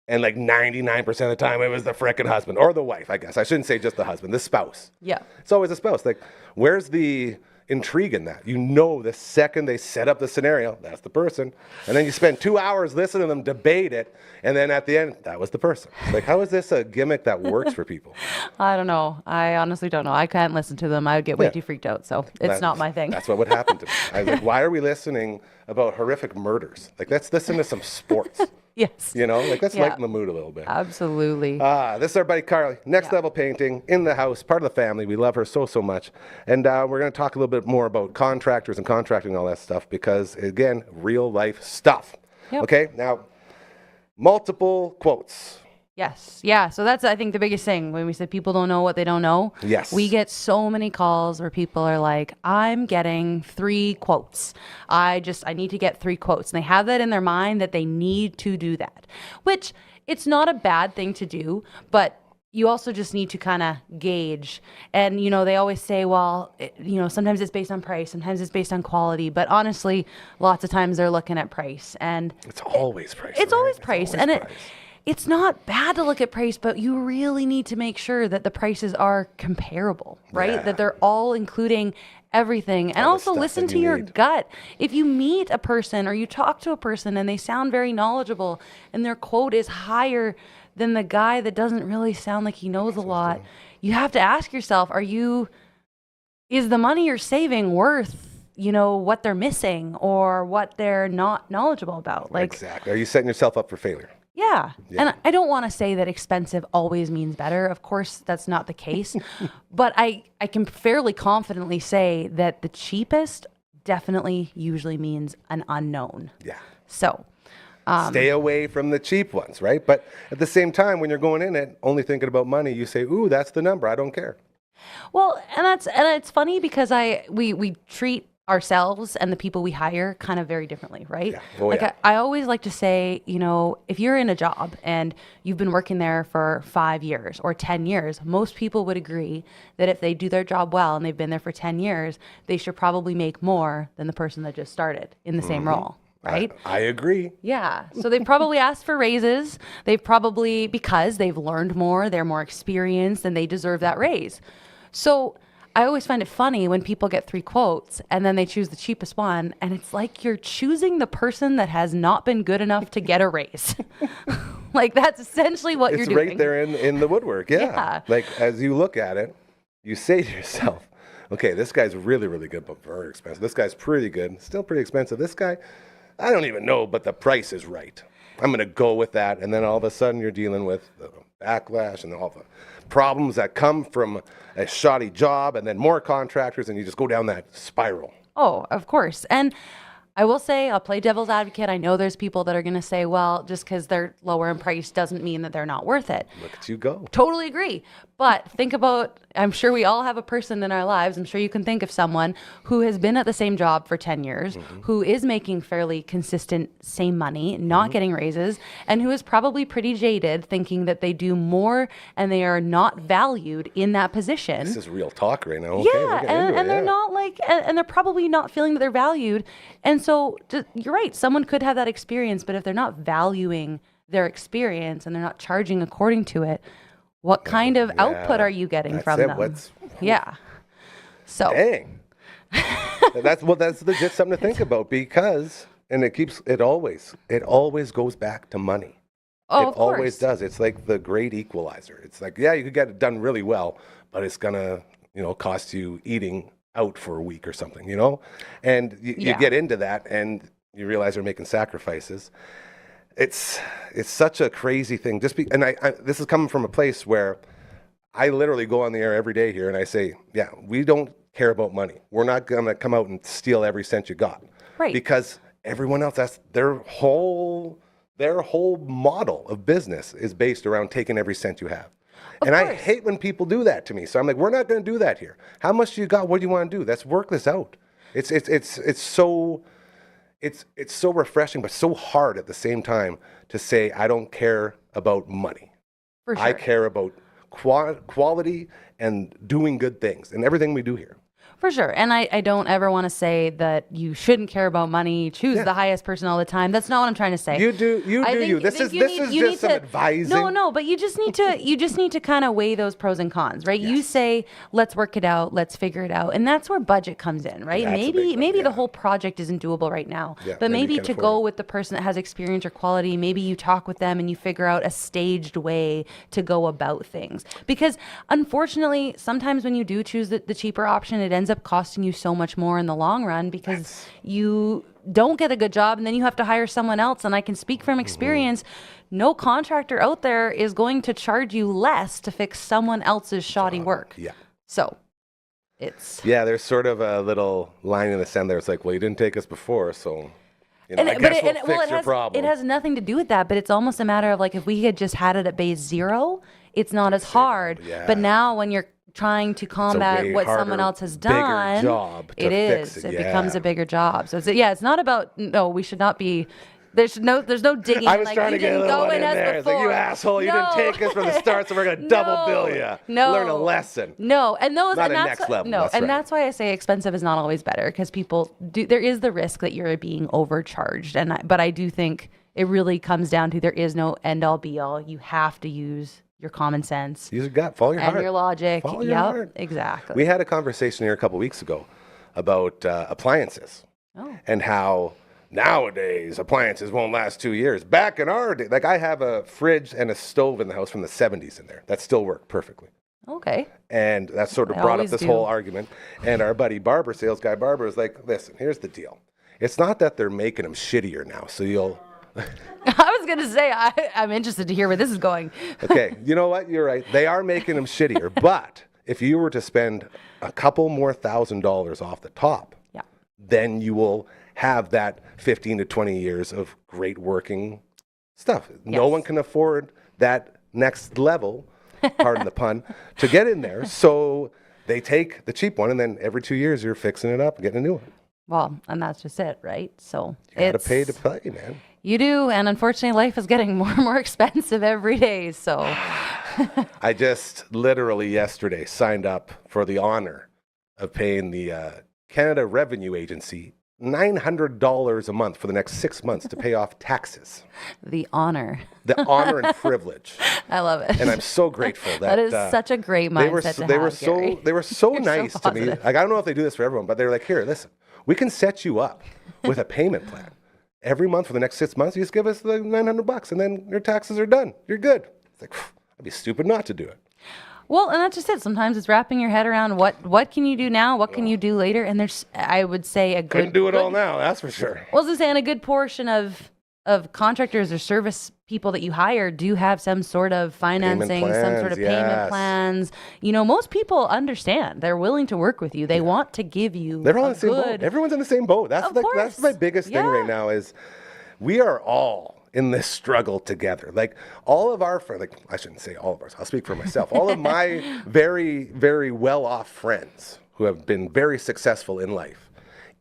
And like 99% of the time, it was the frickin' husband or the wife, I guess. I shouldn't say just the husband, the spouse. Yeah. It's always a spouse. Like, where's the intrigue in that? The second they set up the scenario, that's the person. And then you spend 2 hours listening to them debate it. And then at the end, that was the person. Like, how is this a gimmick that works for people? I don't know. I honestly don't know. I can't listen to them. I would get way too freaked out. So it's not my thing. That's what would happen to me. I was like, why are we listening about horrific murders? Like, let's listen to some sports. Yes. Let's lighten the mood a little bit. Absolutely. This is our buddy Carly, Next Level Painting, in the house, part of the family. We love her so much. And we're going to talk a little bit more about contractors and contracting and all that stuff because, again, real life stuff. Yep. Okay, now, multiple quotes. Yes. Yeah. So that's, I think, the biggest thing when we said people don't know what they don't know. Yes. We get so many calls where people are like, I'm getting 3 quotes. I need to get 3 quotes. And they have that in their mind that they need to do that, which it's not a bad thing to do, but you also just need to kind of gauge. And, they always say, well, sometimes it's based on price, sometimes it's based on quality. But honestly, lots of times they're looking at price. And it's always price. It's always price. It's not bad to look at price, but you really need to make sure that the prices are comparable, right? Yeah. That they're all including everything. And All the also stuff listen that to you your need. gut. If you meet a person or you talk to a person and they sound very knowledgeable and their quote is higher than the guy that doesn't really sound like he knows a lot, you have to ask yourself, is the money you're saving worth, what they're missing or what they're not knowledgeable about? Like, Exactly. Are you setting yourself up for failure? yeah. And I don't want to say that expensive always means better. Of course, that's not the case. But I can fairly confidently say that the cheapest definitely usually means an unknown. Yeah. So, Stay away from the cheap ones, right? But at the same time, when you're going in it, only thinking about money, you say, ooh, that's the number. I don't care. well, and it's funny because we treat ourselves and the people we hire kind of very differently, right? Yeah. Oh, yeah. I always like to say, if you're in a job and you've been working there for 5 years or 10 years, most people would agree that if they do their job well and they've been there for 10 years, they should probably make more than the person that just started in the same role, right? I agree. Yeah. So they've probably asked for raises. They've probably, because they've learned more, they're more experienced, and they deserve that raise. So I always find it funny when people get 3 quotes and then they choose the cheapest one. And it's like you're choosing the person that has not been good enough to get a raise. Like, that's essentially what you're It's doing. right there in the woodwork. Yeah. Yeah. Like, as you look at it, you say to yourself, okay, this guy's really, really good, but very expensive. This guy's pretty good, still pretty expensive. This guy, I don't even know, but the price is right. I'm going to go with that. And then all of a sudden you're dealing with the backlash and all the problems that come from a shoddy job and then more contractors, and you just go down that spiral. Oh, of course. And I will say, I'll play devil's advocate. I know there's people that are going to say, well, just because they're lower in price doesn't mean that they're not worth it. Look at you go. Totally agree. But think about, I'm sure we all have a person in our lives. I'm sure you can think of someone who has been at the same job for 10 years, who is making fairly consistent same money, not getting raises, and who is probably pretty jaded, thinking that they do more and they are not valued in that position. This is real talk right now. Okay, we're Yeah, getting into it, and they're yeah. not like, and they're probably not feeling that they're valued. And so you're right, someone could have that experience, but if they're not valuing their experience and they're not charging according to it, what kind of output are you getting That's from it. them? Yeah. So, Dang. that's legit something to think about, because, and it always goes back to money. oh, It of course. always does. It's like the great equalizer. It's like, yeah, you could get it done really well, but it's gonna, cost you eating out for a week or something, And you Yeah. get into that and you realize you're making sacrifices. It's such a crazy thing. And this is coming from a place where I literally go on the air every day here and I say, yeah, we don't care about money. We're not gonna come out and steal every cent you got. Right. Because everyone else, that's their whole model of business is based around taking every cent you have. And I hate when people do that to me. So I'm like, we're not going to do that here. How much do you got? What do you want to do? Let's work this out. It's so refreshing, but so hard at the same time to say, I don't care about money. For sure. I care about quality and doing good things and everything we do here. For sure. And I don't ever want to say that you shouldn't care about money, choose the highest person all the time. That's not what I'm trying to say. You do you. This is just some advising. No, but you just need to kind of weigh those pros and cons, right? You say, let's work it out, let's figure it out. And that's where budget comes in, right? That's a big one, Maybe yeah. the whole project isn't doable right now. Yeah, but maybe you maybe can to afford go it. with the person that has experience or quality, maybe you talk with them and you figure out a staged way to go about things. Because unfortunately, sometimes when you do choose the cheaper option, it ends up costing you so much more in the long run because you don't get a good job and then you have to hire someone else. And I can speak from experience, no contractor out there is going to charge you less to fix someone else's shoddy work. Yeah. So it's... Yeah, there's sort of a little line in the sand there. It's like, well, you didn't take us before, so I guess we'll fix your problem. It has nothing to do with that, but it's almost a matter of like if we had just had it at base 0, it's not as hard. yeah. But now when you're trying to combat way what harder, someone else has bigger done, job to it fix is. it, It yeah. becomes a bigger job. So it's not about, no, we should not be... There's no digging. I was like, trying you to get a didn't little go one in as there. It's like, you before. asshole, you No. didn't take us from the start, so we're going to double bill you. No. Learn a lesson. No, and those Not and a that's next why- level, No, that's and right. that's why I say expensive is not always better because people do. There is the risk that you're being overcharged, but I do think it really comes down to there is no end all be all. You have to use your common sense Use your gut, follow your and heart. your logic. Follow your Yep, heart. exactly. We had a conversation here a couple weeks ago about appliances and how nowadays appliances won't last 2 years. Back in our day, like I have a fridge and a stove in the house from the 70s in there that still work perfectly. Okay. And that sort of I brought up always this do. whole argument. And our buddy Barber, sales guy Barber, was like, listen, here's the deal. It's not that they're making them shittier now, so you'll... I was going to say, I'm interested to hear where this is going. Okay, you know what? You're right. They are making them shittier. But if you were to spend a couple more $1,000s off the top, Yeah. then you will have that 15 to 20 years of great working stuff. No Yes. one can afford that next level, pardon the pun, to get in there. So they take the cheap one, and then every 2 years you're fixing it up and getting a new one. Well, and that's just it, right? So You got to pay to play, man. You do, and unfortunately, life is getting more and more expensive every day. So I just literally yesterday signed up for the honor of paying the Canada Revenue Agency $900 a month for the next 6 months to pay off taxes. the honor. The honor and privilege. I love it. And I'm so grateful that that is such a great mindset to they have, were so Gary. they were so You're so nice to me. positive. Like I don't know if they do this for everyone, but they're like, here, listen, we can set you up with a payment plan. Every month for the next 6 months, you just give us the $900 and then your taxes are done. You're good. It's like, I'd be stupid not to do it. Well, and that's just it. Sometimes it's wrapping your head around what can you do now, what can you do later, and there's, I would say, a good. Couldn't do it all now, that's for sure. Well, I was gonna say, and a good portion of contractors or service people that you hire do have some sort of financing, some sort of payment yes. plans. You know, most people understand. They're willing to work with you. They want to give you. They're all in a the same boat. good. Everyone's in the same boat. That's Of like course. that's my biggest thing right Yeah. now is we are all in this struggle together. Like all of our friends, like I shouldn't say all of ours, I'll speak for myself. All of my very, very well-off friends who have been very successful in life,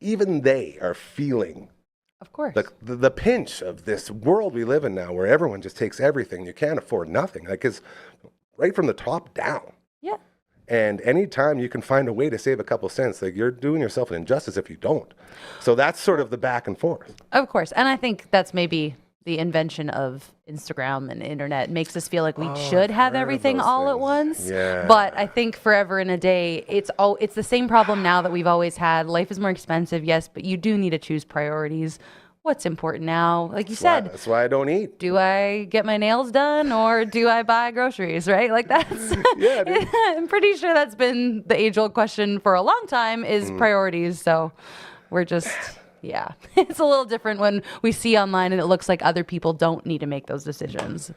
even they are feeling Of course. the pinch of this world we live in now where everyone just takes everything. You can't afford nothing. Like it's right from the top down. Yeah. And anytime you can find a way to save a couple cents, like you're doing yourself an injustice if you don't. So that's sort of the back and forth. Of course. And I think that's maybe the invention of Instagram and internet makes us feel like we should have everything those all at things. once. Yeah. But I think forever in a day, it's the same problem now that we've always had. Life is more expensive, yes, but you do need to choose priorities. What's important now? Like you said, That's why I don't eat. do I get my nails done or do I buy groceries, right? Like that's Yeah, dude. I'm pretty sure that's been the age-old question for a long time is priorities. So we're just yeah. It's a little different when we see online and it looks like other people don't need to make those decisions.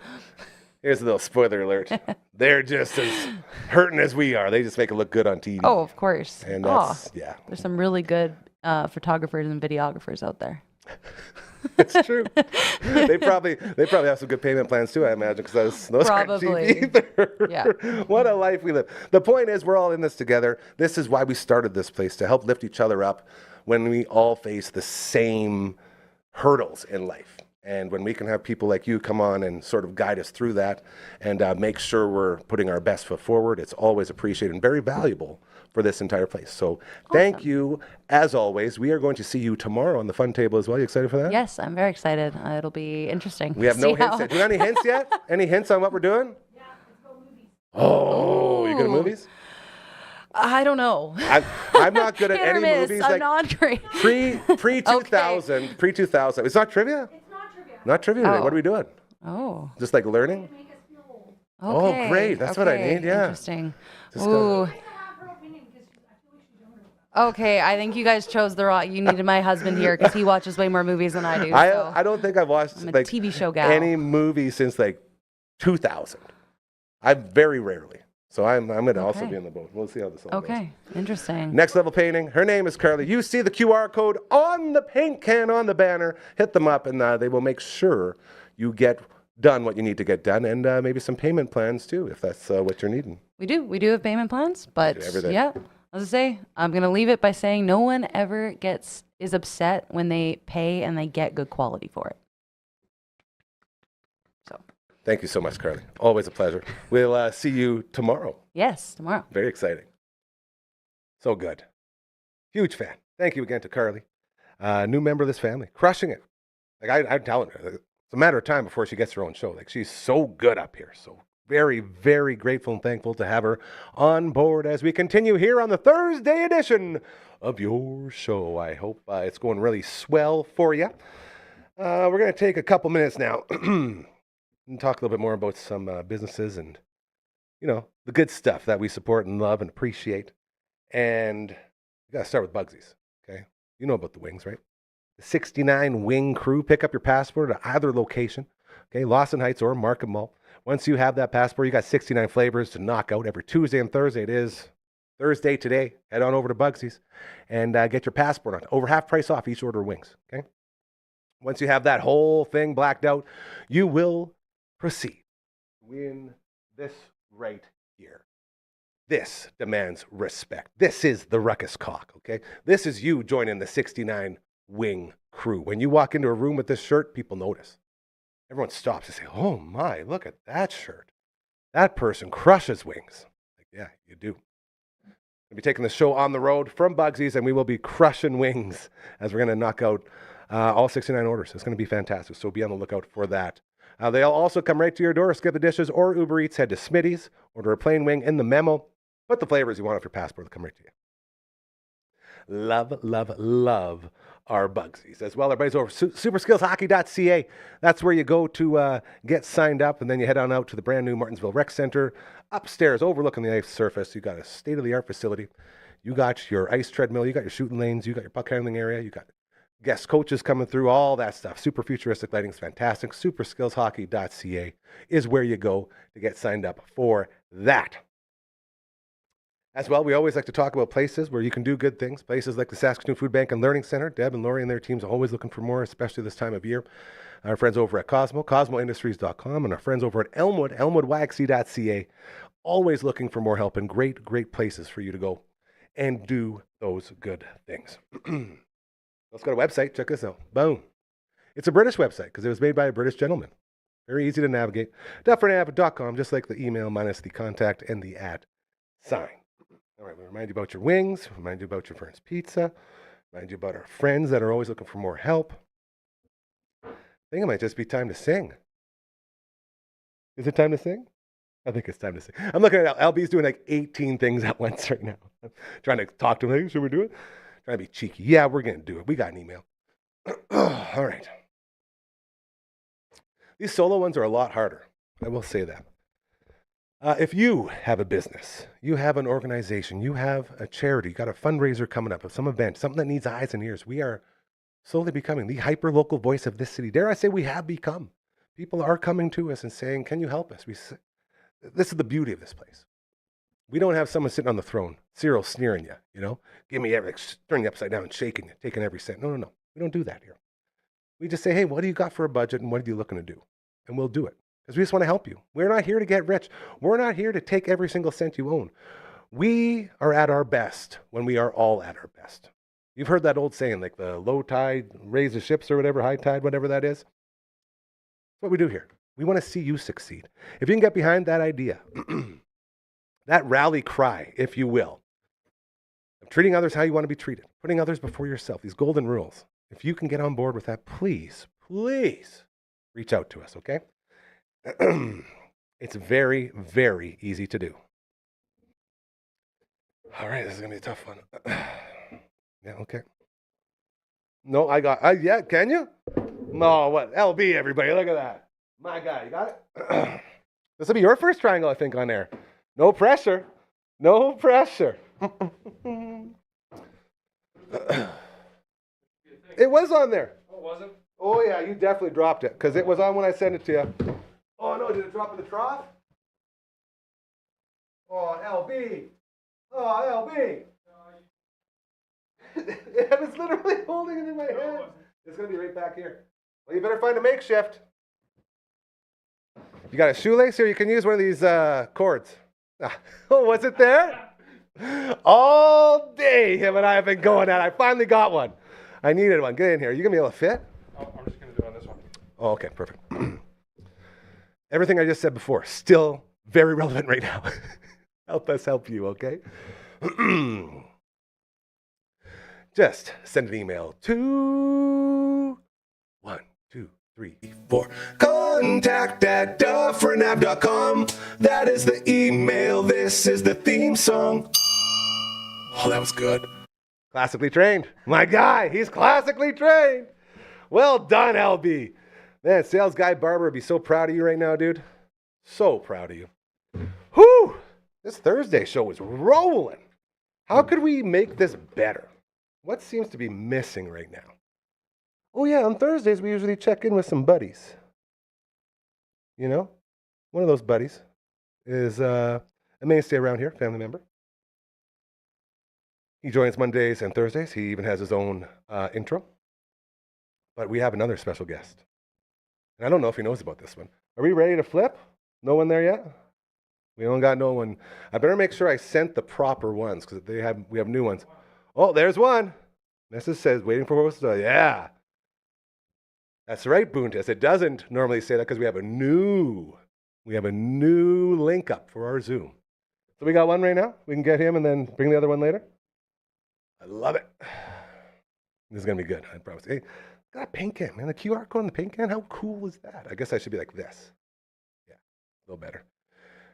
Here's a little spoiler alert. They're just as hurting as we are. They just make it look good on TV. Oh, of course. And that's, yeah, There's some really good photographers and videographers out there. it's true. They probably have some good payment plans too, I imagine, because those aren't Probably. cheap either. Yeah. What a life we live. The point is, we're all in this together. This is why we started this place, to help lift each other up when we all face the same hurdles in life. And when we can have people like you come on and sort of guide us through that and make sure we're putting our best foot forward, it's always appreciated and very valuable for this entire place. So thank you, as always. We are going to see you tomorrow on the Fun Table as well. You excited for that? Yes, I'm very excited. It'll be interesting. We have no hints yet. Do you have any hints yet? Any hints on what we're doing? Yeah, let's go movies. Oh, you good at Ooh. movies? I don't know. I'm not good at Hit or any miss. movies. I'm Like not great. pre 2000, pre 2000. It's not trivia. It's not trivia. Not trivia today. Oh. What are we doing? Oh. Just like learning. Okay. Oh, great. That's what I okay. need, yeah. Interesting. Just go. Ooh. Okay, I think you guys chose the wrong. You needed my husband here because he watches way more movies than I do. So. I don't think I've watched I'm a like TV show gal. any movie since like 2000. I very rarely. So I'm going to also Okay. be in the boat. We'll see how this all goes. Okay, interesting. Next Level Painting. Her name is Carly. You see the QR code on the paint can on the banner. Hit them up, and they will make sure you get done what you need to get done, and maybe some payment plans too, if that's what you're needing. We do have payment plans, but everything. yeah, as I say, I'm gonna leave it by saying no one ever is upset when they pay and they get good quality for it. So Thank you so much, Carly. Always a pleasure. We'll see you tomorrow. yes, tomorrow. Very exciting. So good. Huge fan. Thank you again to Carly. New member of this family. Crushing it. Like I'm telling her, it's a matter of time before she gets her own show. Like she's so good up here. So very, very grateful and thankful to have her on board as we continue here on the Thursday edition of your show. I hope it's going really swell for you. We're going to take a couple minutes now and talk a little bit more about some businesses and, the good stuff that we support and love and appreciate. And you got to start with Bugsy's, okay? You know about the wings, right? The 69 Wing Crew. Pick up your passport at either location, okay? Lawson Heights or Market Mall. Once you have that passport, you got 69 flavors to knock out every Tuesday and Thursday. It is Thursday today. Head on over to Bugsy's and get your passport on. Over half price off each order of wings, okay? Once you have that whole thing blacked out, you will proceed to win this right here. This demands respect. This is the Ruckus Cock, okay? This is you joining the 69 Wing Crew. When you walk into a room with this shirt, people notice. Everyone stops and say, oh my, look at that shirt. That person crushes wings. Like, yeah, you do. We'll be taking the show on the road from Bugsy's, and we will be crushing wings as we're going to knock out all 69 orders. It's going to be fantastic, so be on the lookout for that. They'll also come right to your door. Skip the dishes or Uber Eats. Head to Smitty's, order a plain wing in the memo. Put the flavors you want off your passport. They'll come right to you. Love, love, love our Bugsy's. As well, our buddies over superskillshockey.ca. That's where you go to get signed up, and then you head on out to the brand new Martinsville Rec Center. Upstairs, overlooking the ice surface, you got a state-of-the-art facility. You got your ice treadmill, you got your shooting lanes, you got your puck handling area, you got guest coaches coming through, all that stuff. Super futuristic lighting is fantastic. Superskillshockey.ca is where you go to get signed up for that. As well, we always like to talk about places where you can do good things. Places like the Saskatoon Food Bank and Learning Center. Deb and Lori and their teams are always looking for more, especially this time of year. Our friends over at Cosmo, cosmoindustries.com, and our friends over at Elmwood, elmwoodwaxy.ca, always looking for more help and great, great places for you to go and do those good things. Let's go to a website. Check this out. Boom. It's a British website because it was made by a British gentleman. Very easy to navigate. DufferinAve.com, just like the email minus the contact and the @ All right, we remind you about your wings, remind you about your Fern's Pizza, remind you about our friends that are always looking for more help. I think it might just be time to sing. Is it time to sing? I think it's time to sing. I'm looking at LB's doing like 18 things at once right now. I'm trying to talk to him. Hey, should we do it? Trying to be cheeky. Yeah, we're going to do it. We got an email. All right. These solo ones are a lot harder. I will say that. If you have a business, you have an organization, you have a charity, you got a fundraiser coming up, some event, something that needs eyes and ears, we are slowly becoming the hyper-local voice of this city. Dare I say we have become. People are coming to us and saying, can you help us? This is the beauty of this place. We don't have someone sitting on the throne, Cyril sneering you, give me everything, turning you upside down and shaking you, taking every cent. No. We don't do that here. We just say, hey, what do you got for a budget and what are you looking to do? And we'll do it. Because we just want to help you. We're not here to get rich. We're not here to take every single cent you own. We are at our best when we are all at our best. You've heard that old saying, like the low tide raise the ships or whatever, high tide, whatever that is. That's what we do here. We want to see you succeed. If you can get behind that idea, that rally cry, if you will, of treating others how you want to be treated, putting others before yourself, these golden rules, if you can get on board with that, please reach out to us, okay? It's very, very easy to do. All right, this is going to be a tough one. Yeah, okay. No, yeah, can you? No, what? LB, everybody, look at that. My guy, you got it? This will be your first triangle, I think, on there. No pressure. No pressure. It was on there. Oh, was it? Oh, yeah, you definitely dropped it, because it was on when I sent it to you. Oh, no, did it drop in the trough? Oh, LB. Oh, LB. I was literally holding it in my hand. It's going to be right back here. Well, you better find a makeshift. You got a shoelace here? You can use one of these cords. Oh, was it there? All day him and I have been going at it. I finally got one. I needed one. Get in here. You going to be able to fit? Oh, I'm just going to do it on this one. Oh, okay, perfect. Everything I just said before, still very relevant right now. Help us help you, okay? Just send an email to 1, 2, 3, 4. contact@dufferinav.com. That is the email. This is the theme song. Oh, that was good. Classically trained. My guy, he's classically trained. Well done, LB. Man, sales guy Barber would be so proud of you right now, dude. So proud of you. Whew! This Thursday show is rolling. How could we make this better? What seems to be missing right now? Oh yeah, on Thursdays we usually check in with some buddies. You know, one of those buddies is a mainstay around here, family member. He joins Mondays and Thursdays. He even has his own intro. But we have another special guest. And I don't know if he knows about this one. Are we ready to flip? No one there yet? We don't got no one. I better make sure I sent the proper ones because we have new ones. Oh, there's one. Message says waiting for host. Yeah. That's right, Boontis. It doesn't normally say that because we have a new link up for our Zoom. So we got one right now. We can get him and then bring the other one later. I love it. This is going to be good, I promise. Hey, got a paint can, man. The QR code on the paint can, how cool is that? I guess I should be like this. Yeah, a little better.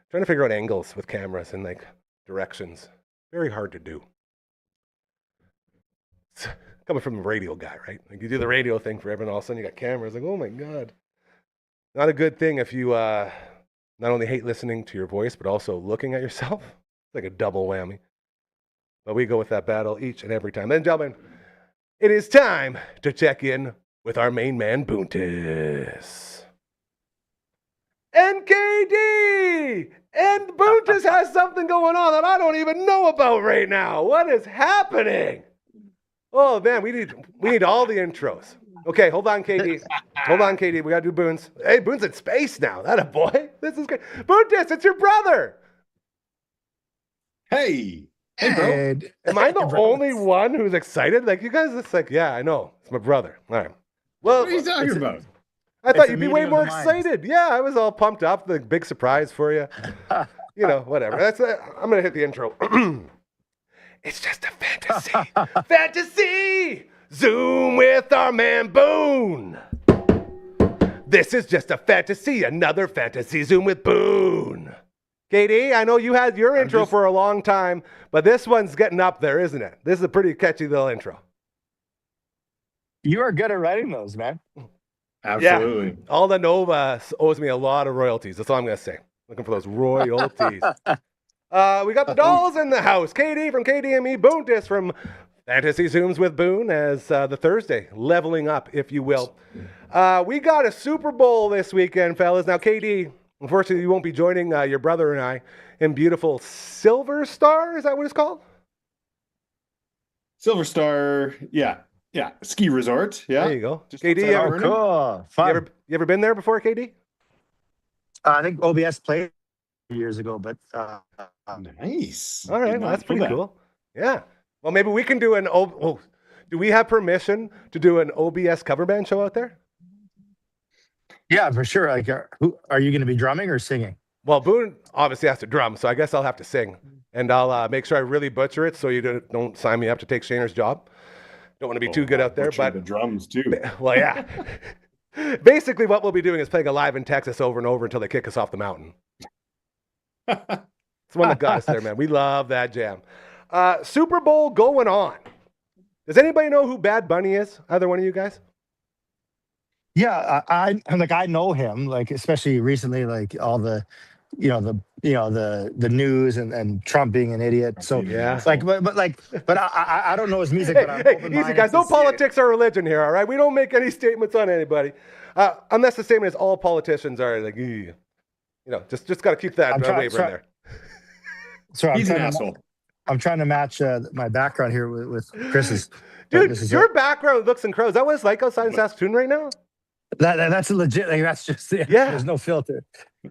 Trying to figure out angles with cameras and like directions. Very hard to do. It's coming from a radio guy, right? Like you do the radio thing for everyone, all of a sudden you got cameras. Like, oh my God. Not a good thing if you not only hate listening to your voice, but also looking at yourself. It's like a double whammy. But we go with that battle each and every time. Then, gentlemen, it is time to check in with our main man, Boontis. NKD! And Boontis has something going on that I don't even know about right now. What is happening? Oh, man, we need all the intros. Okay, hold on, KD. Hold on, KD. We got to do Boons. Hey, Boon's in space now. That a boy. This is great. Boontis, it's your brother. Hey, bro. Am I the only one who's excited? Like, you guys, it's like, yeah, I know. It's my brother. All right. Well, What are you talking about? I thought a you'd be way meeting more of the minds. excited. Yeah, I was all pumped up. The big surprise for you. You know, whatever. I'm going to hit the intro. It's just a fantasy. Fantasy! Zoom with our man Boone. This is just a fantasy. Another fantasy Zoom with Boone. KD, I know you had your intro for a long time, but this one's getting up there, isn't it? This is a pretty catchy little intro. You are good at writing those, man. Absolutely. Yeah, all the Nova owes me a lot of royalties. That's all I'm going to say. Looking for those royalties. We got the dolls in the house. KD from KDME, Boontis from Fantasy Zooms with Boone as the Thursday, leveling up, if you will. We got a Super Bowl this weekend, fellas. Now, KD, unfortunately, you won't be joining your brother and I in beautiful Silver Star. Is that what it's called? Silver Star, yeah. Ski resort, yeah. There you go. Just KD, outside you of ever, Vernon. Cool. Fun. you ever been there before, KD? I think OBS played years ago, but Nice. All right, Did well, not that's know pretty that. cool. Yeah. Well, maybe we can do do we have permission to do an OBS cover band show out there? yeah, for sure. Like, are you going to be drumming or singing? Well, Boone obviously has to drum, so I guess I'll have to sing. And I'll make sure I really butcher it so you don't sign me up to take Shaner's job. Don't want to be too good out there, Butchered but the drums too. well, yeah. Basically, what we'll be doing is playing a live in Texas over and over until they kick us off the mountain. It's one that got us there, man. We love that jam. Super Bowl going on. Does anybody know who Bad Bunny is? Either one of you guys? Yeah, I know him, like especially recently, like all the, the news and Trump being an idiot. So Yeah. it's like, but I don't know his music. But I'm Hey, open-minded easy guys. to No see it. politics or religion here, all right? We don't make any statements on anybody. Unless the statement is all politicians are like, "Ew." Just got to keep that I'm trying- waiver in there. So He's an asshole. I'm trying to match my background here with Chris's. Dude, This is your background looks incredible. Is that what it's like outside in Saskatoon right now? that's a legit. Like, that's just Yeah. There's no filter.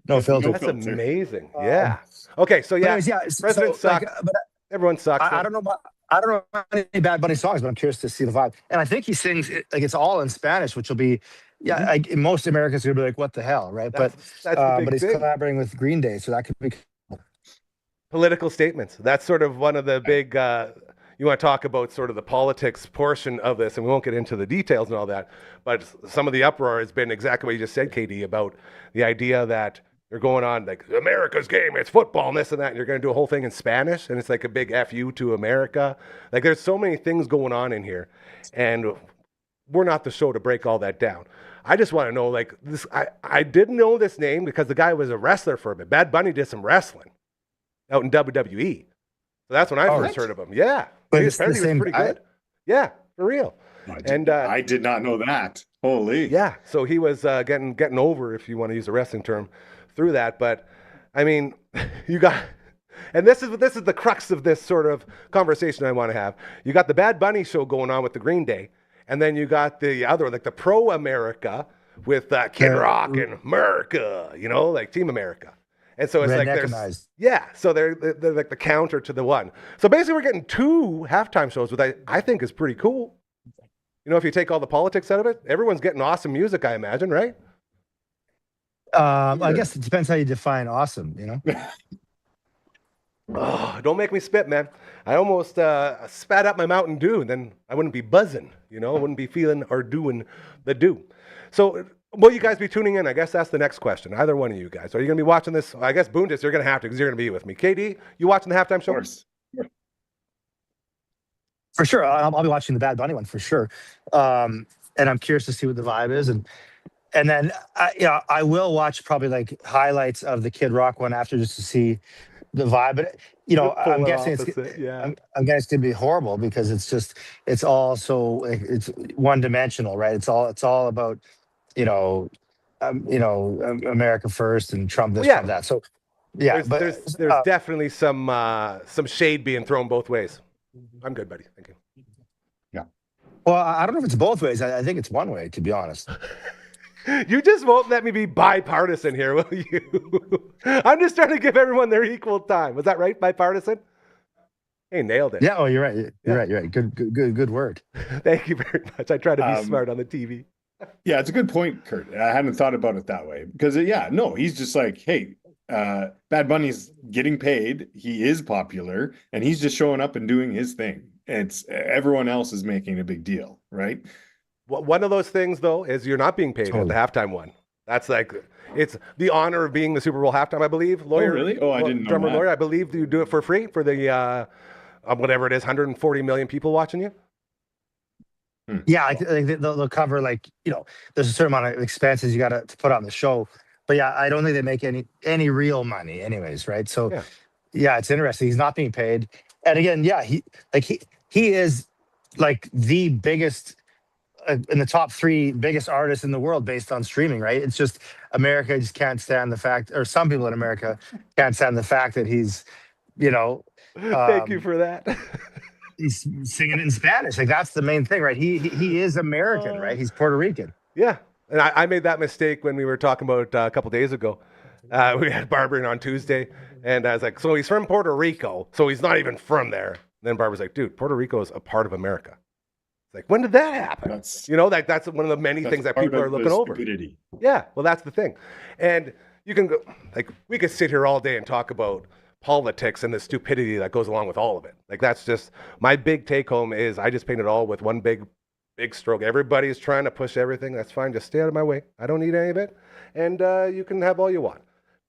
No filter. That's filter. amazing. Yeah. Okay, so But yeah, anyways, yeah. President sucks. But Everyone sucks. I don't know about. I don't know any Bad Bunny songs, but I'm curious to see the vibe. And I think he sings like it's all in Spanish, which will be, like most Americans are gonna be like, "What the hell," right? That's the big but he's thing. collaborating with Green Day, so that could be. Political statements. That's sort of one of the big, you want to talk about sort of the politics portion of this, and we won't get into the details and all that, but some of the uproar has been exactly what you just said, KD, about the idea that You're going on like America's game, it's football and this and that, and you're going to do a whole thing in Spanish, and it's like a big FU to America. Like there's so many things going on in here, and we're not the show to break all that down. I just want to know, like this. I didn't know this name because the guy was a wrestler for a bit. Bad Bunny did some wrestling out in WWE, so that's when I first heard of him. Yeah, But he it's the apparently was same pretty guy? good. Yeah, for real. I did not know that. Holy. Yeah, so he was getting over, if you want to use a wrestling term, through that. But I mean, you got, and this is the crux of this sort of conversation I want to have. You got the Bad Bunny show going on with the Green Day, and then you got the other, like the Pro America with Kid Rock and America, like Team America. And so it's like Redneckanized. so they're like the counter to the one. So basically, we're getting two halftime shows, which I think is pretty cool. If you take all the politics out of it, everyone's getting awesome music, I imagine, right? I guess it depends how you define awesome, Oh, don't make me spit, man. I almost spat up my Mountain Dew, and then I wouldn't be buzzing, I wouldn't be feeling or doing the do. So will you guys be tuning in? I guess that's the next question. Either one of you guys. Are you going to be watching this? I guess Boondis, you're going to have to because you're going to be with me. KD, you watching the halftime show? Of course. For sure. I'll be watching the Bad Bunny one for sure. And I'm curious to see what the vibe is. And then I will watch probably like highlights of the Kid Rock one after just to see the vibe. But I'm guessing I'm guessing it's gonna be horrible because it's all so it's one dimensional, right? It's all about America first and Trump this, Trump that. So yeah, there's definitely some shade being thrown both ways. I'm good, buddy. Thank you. Yeah. Well, I don't know if it's both ways. I think it's one way, to be honest. You just won't let me be bipartisan here, will you? I'm just trying to give everyone their equal time. Was that right? Bipartisan? Hey, nailed it. Yeah. Oh, you're right. You're right. Good word. Thank you very much. I try to be smart on the TV. Yeah, it's a good point, Kurt. I hadn't thought about it that way because he's just like, hey, Bad Bunny's getting paid. He is popular, and he's just showing up and doing his thing. It's everyone else is making a big deal, right? Well, one of those things, though, is you're not being paid at the halftime one. That's like it's the honor of being the Super Bowl halftime, I believe. Lawyer, really? Oh, I didn't know drummer that. lawyer, I believe you do it for free for the whatever it is, 140 million people watching you. Yeah, I think they'll cover there's a certain amount of expenses you got to put on the show. But yeah, I don't think they make any real money anyways, right? So yeah, it's interesting. He's not being paid. And again, yeah, he is like the biggest in the top 3 biggest artists in the world based on streaming, right? It's just America just can't stand the fact, or some people in America can't stand the fact that he's, Thank you for that. He's singing in Spanish. Like that's the main thing, right? He is American, right? He's Puerto Rican. Yeah. And I made that mistake when we were talking about a couple days ago. We had Barbara in on Tuesday, and I was like, so he's from Puerto Rico, so he's not even from there. And then Barbara's like, dude, Puerto Rico is a part of America. It's like, when did that happen? That's one of the many things that people are looking over. Stupidity. Yeah, well, that's the thing. And you can go, we could sit here all day and talk about politics and the stupidity that goes along with all of it. Like, that's just, my big take home is I just paint it all with one big stroke. Everybody's trying to push everything. That's fine. Just stay out of my way. I don't need any of it. And you can have all you want.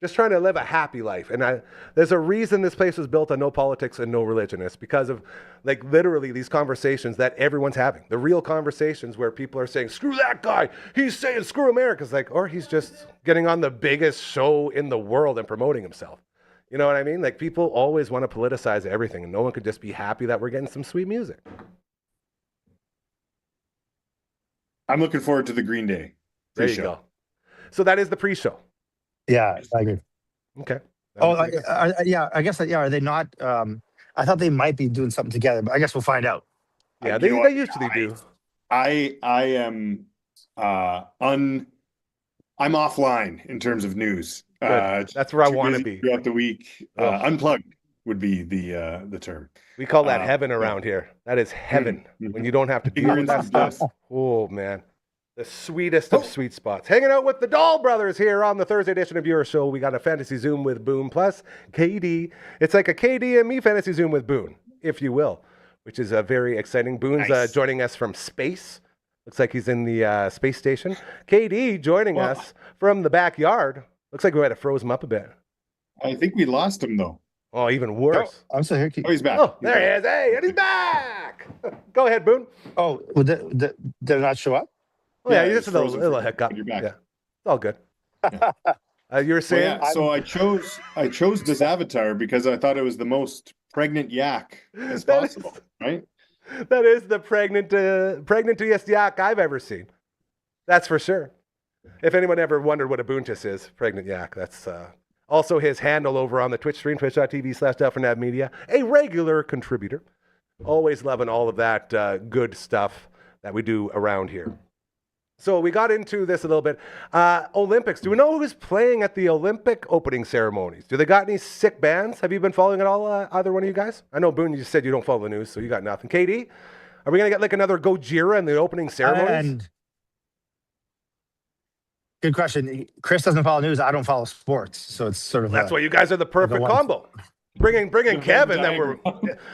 Just trying to live a happy life. And there's a reason this place was built on no politics and no religion. It's because of, literally these conversations that everyone's having. The real conversations where people are saying, screw that guy. He's saying screw America. It's or he's just getting on the biggest show in the world and promoting himself. You know what I mean? People always want to politicize everything, and no one could just be happy that we're getting some sweet music. I'm looking forward to the Green Day There you pre-show. go. So that is the pre-show. Yeah, I agree. Okay. Yeah, I guess. Yeah, are they not? I thought they might be doing something together, but I guess we'll find out. Yeah, You know they what? usually do. I am I'm offline in terms of news. That's where I too want to busy be. throughout the week. Oh. Unplugged would be the term. We call that heaven around here. That is heaven when you don't have to deal with that stuff. Oh, man. The sweetest of sweet spots. Hanging out with the Doll Brothers here on the Thursday edition of your show. We got a Fantasy Zoom with Boone plus KD. It's like a KD and me Fantasy Zoom with Boone, if you will, which is very exciting. Boone's Nice. Joining us from space. Looks like he's in the space station. KD joining us from the backyard Looks like we might have froze him up a bit. I think we lost him though. Oh, even worse. I'm still here. Oh, he's back. Oh, there he is. Hey, and he's back. Go ahead, Boone. Oh, did it not show up? Oh, yeah, Yeah, you it's just a little, frozen little for- hiccup. you're back. Yeah, it's all good. You were So, saying? yeah, so I chose this avatar because I thought it was the most pregnant yak as That is- possible, right? That is the pregnant-iest yak I've ever seen. That's for sure. If anyone ever wondered what a boontis is, pregnant yak, that's also his handle over on the Twitch stream, twitch.tv/Dufferin Ave Media, a regular contributor. Always loving all of that good stuff that we do around here. So we got into this a little bit. Olympics. Do we know who's playing at the Olympic opening ceremonies? Do they got any sick bands? Have you been following it all, either one of you guys? I know, Boone, you just said you don't follow the news, so you got nothing. KD, are we going to get like another Gojira in the opening ceremonies? And good question. Chris doesn't follow news. I don't follow sports, so it's sort of That's why you guys are the perfect one- combo. Bringing Kev in, then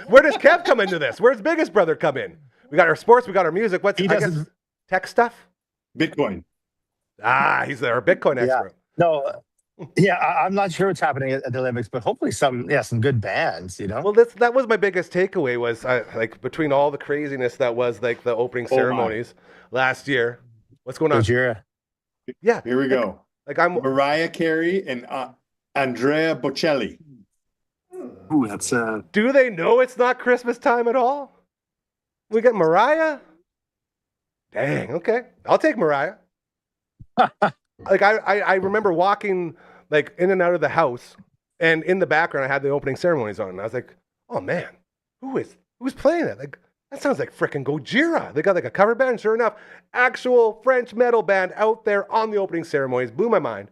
where does Kev come into this? Where's biggest brother come in? We got our sports, we got our music. What's He I guess doesn't- tech stuff? Bitcoin. He's our Bitcoin expert. no. Yeah, I'm not sure what's happening at the Olympics, but hopefully some good bands. You know. Well, that was my biggest takeaway was like between all the craziness that was like the opening ceremonies last year. What's going on? Gojira. Yeah, Here we go. like I'm Mariah Carey and Andrea Bocelli. Ooh, that's Do they know it's not Christmas time at all? We get Mariah? Dang, okay. I'll take Mariah. Like I remember walking like in and out of the house, and in the background I had the opening ceremonies on. And I was like, oh man, who's playing that? Like that sounds like frickin' Gojira. They got like a cover band. Sure enough, actual French metal band out there on the opening ceremonies. Blew my mind.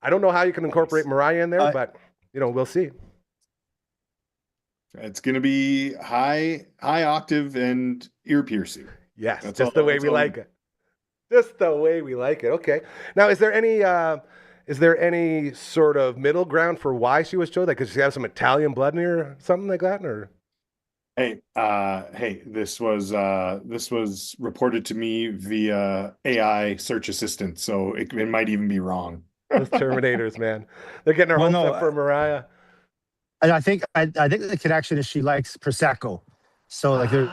I don't know how you can incorporate Mariah in there, but we'll see. It's going to be high octave and ear piercing. Yes, That's just all- the way that's we all- like it. Just the way we like it. Okay. Now, is there any sort of middle ground for why she was chosen? Like, does she have some Italian blood in her or something like that? Or Hey, this was reported to me via AI search assistant, so it might even be wrong. those Terminators, man, they're getting our Well, hopes no, up for Mariah. and I think the connection is she likes prosecco, so like there's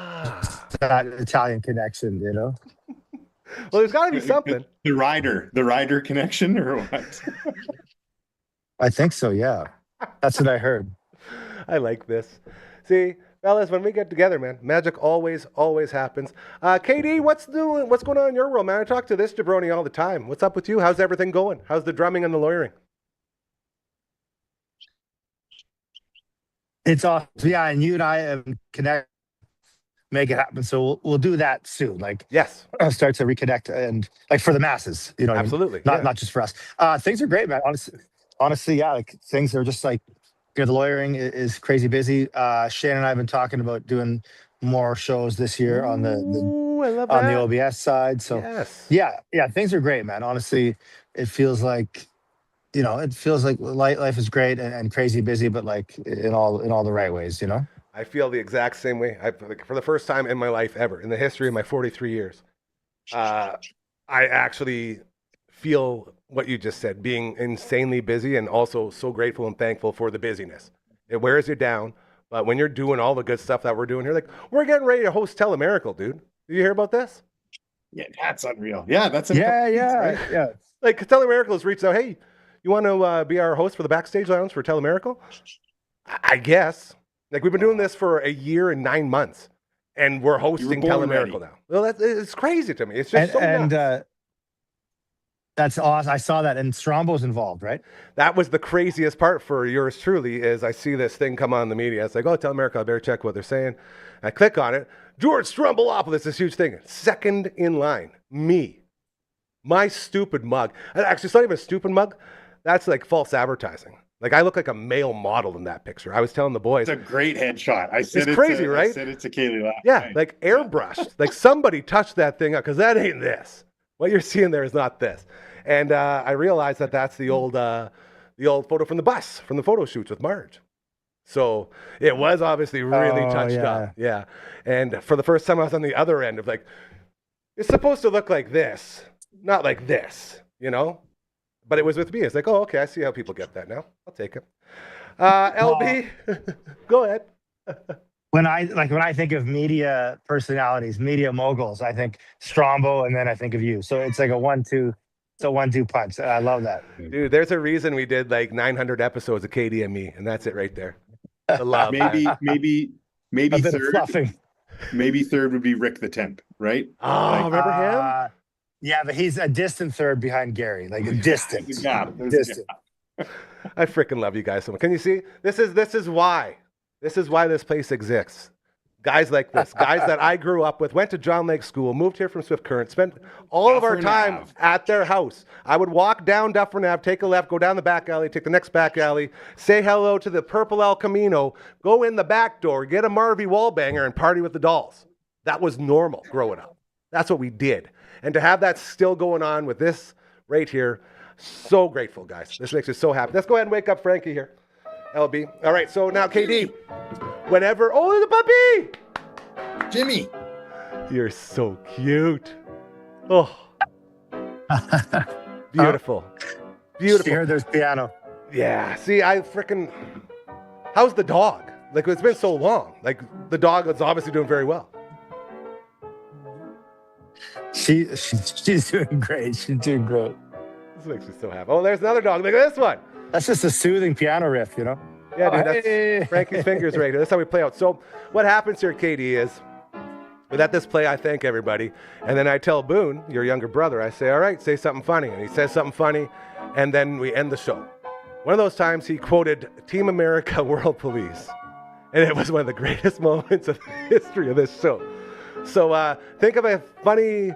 that Italian connection. You know. Well, there's got to be something. The rider connection, or what? I think so. Yeah, that's what I heard. I like this. See, fellas, when we get together, man, magic always happens. KD, what's going on in your world, man? I talk to this jabroni all the time. What's up with you? How's everything going? How's the drumming and the lawyering? It's awesome. Yeah, and you and I have connect, make it happen. So we'll do that soon. Like, Yes, I'll start to reconnect and like for the masses. You know, what I mean? absolutely. Not just for us. Things are great, man. Honestly, yeah. Like things are just like the lawyering is crazy busy. Shane and I have been talking about doing more shows this year on the Ooh, I love on that. the OBS side. So Yes. yeah, things are great, man. Honestly, it feels like life is great and crazy busy, but like in all the right ways, you know. I feel the exact same way. For the first time in my life ever, in the history of my 43 years, I actually feel what you just said, being insanely busy and also so grateful and thankful for the busyness. It wears you down, but when you're doing all the good stuff that we're doing here, like we're getting ready to host Telemiracle, dude. Did you hear about this? Yeah, that's unreal. Yeah, that's Yeah. Like Telemiracle has reached out, hey, you want to be our host for the backstage lounge for Telemiracle? I guess. Like we've been doing this for a year and 9 months, and we're hosting born Telemiracle ready. now. Well, it's crazy to me. It's just nuts. That's awesome. I saw that, and Strombo's involved, right? That was the craziest part for yours truly. Is I see this thing come on the media. It's like, oh, Telemiracle, I better check what they're saying. I click on it. George Stroumboulopoulos, this huge thing. Second in line, me, my stupid mug. Actually, it's not even a stupid mug. That's like false advertising. Like I look like a male model in that picture. I was telling the boys. It's a great headshot. I said It's crazy, to, right? I said it to Kaylee last Yeah, night. like airbrushed. Like somebody touched that thing up because that ain't this. What you're seeing there is not this. And I realized that that's the old photo from the bus, from the photo shoots with Marge. So it was obviously really touched up. Yeah. And for the first time, I was on the other end of like, it's supposed to look like this, not like this, you know? But it was with me. It's like, oh, okay, I see how people get that now. I'll take it. LB, go ahead. When I think of media personalities, media moguls, I think Strombo, and then I think of you. So it's like a 1-2. It's a 1-2 punch. I love that. Dude, there's a reason we did like 900 episodes of KD and me, and that's it right there. The love. Maybe A bit of third. fluffing. Maybe third would be Rick the Temp, right? Oh, remember him? Yeah, but he's a distant third behind Gary, like a distant. There's a gap. Distant. I freaking love you guys so much. Can you see? This is why this place exists. Guys like this, guys that I grew up with, went to John Lake School, moved here from Swift Current, spent all of our Dufferin time Ave. at their house. I would walk down Dufferin Ave, take a left, go down the back alley, take the next back alley, say hello to the Purple El Camino, go in the back door, get a Marvy wallbanger, and party with the dolls. That was normal growing up. That's what we did. And to have that still going on with this right here, so grateful, guys. This makes us so happy. Let's go ahead and wake up Frankie here. LB. All right, so now KD, whenever, oh, there's a puppy! Jimmy. You're so cute. Oh. Beautiful. Beautiful. Here, there's piano. Yeah, see, how's the dog? Like, it's been so long. Like, the dog is obviously doing very well. She's doing great. She's doing great. This makes me so happy. Oh, there's another dog. Look at this one. That's just a soothing piano riff, you know? Yeah, dude, that's Hey. Frankie's fingers right here. That's how we play out. So what happens here, Katie, is at this play, I thank everybody. And then I tell Boone, your younger brother, I say, all right, say something funny. And he says something funny, and then we end the show. One of those times he quoted Team America World Police. And it was one of the greatest moments of the history of this show. So think of a funny,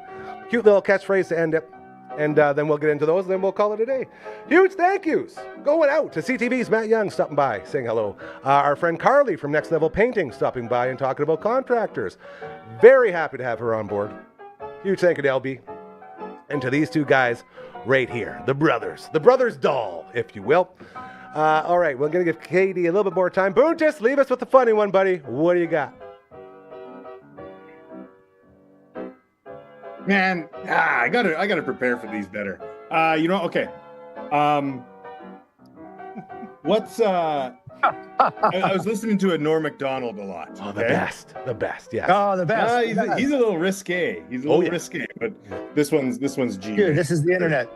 cute little catchphrase to end it. And then we'll get into those, and then we'll call it a day. Huge thank yous going out to CTV's Matt Young stopping by, saying hello. Our friend Carly from Next Level Painting stopping by and talking about contractors. Very happy to have her on board. Huge thank you to LB. And to these two guys right here, the brothers doll, if you will. All right, we're going to give Katie a little bit more time. Boone, just leave us with the funny one, buddy. What do you got? Man, I gotta prepare for these better. Okay. What's I was listening to a Norm Macdonald a lot. Oh, the best, yes. Oh, the best. He's a little risque. He's a little risque, but this one's G. Dude, this is the internet.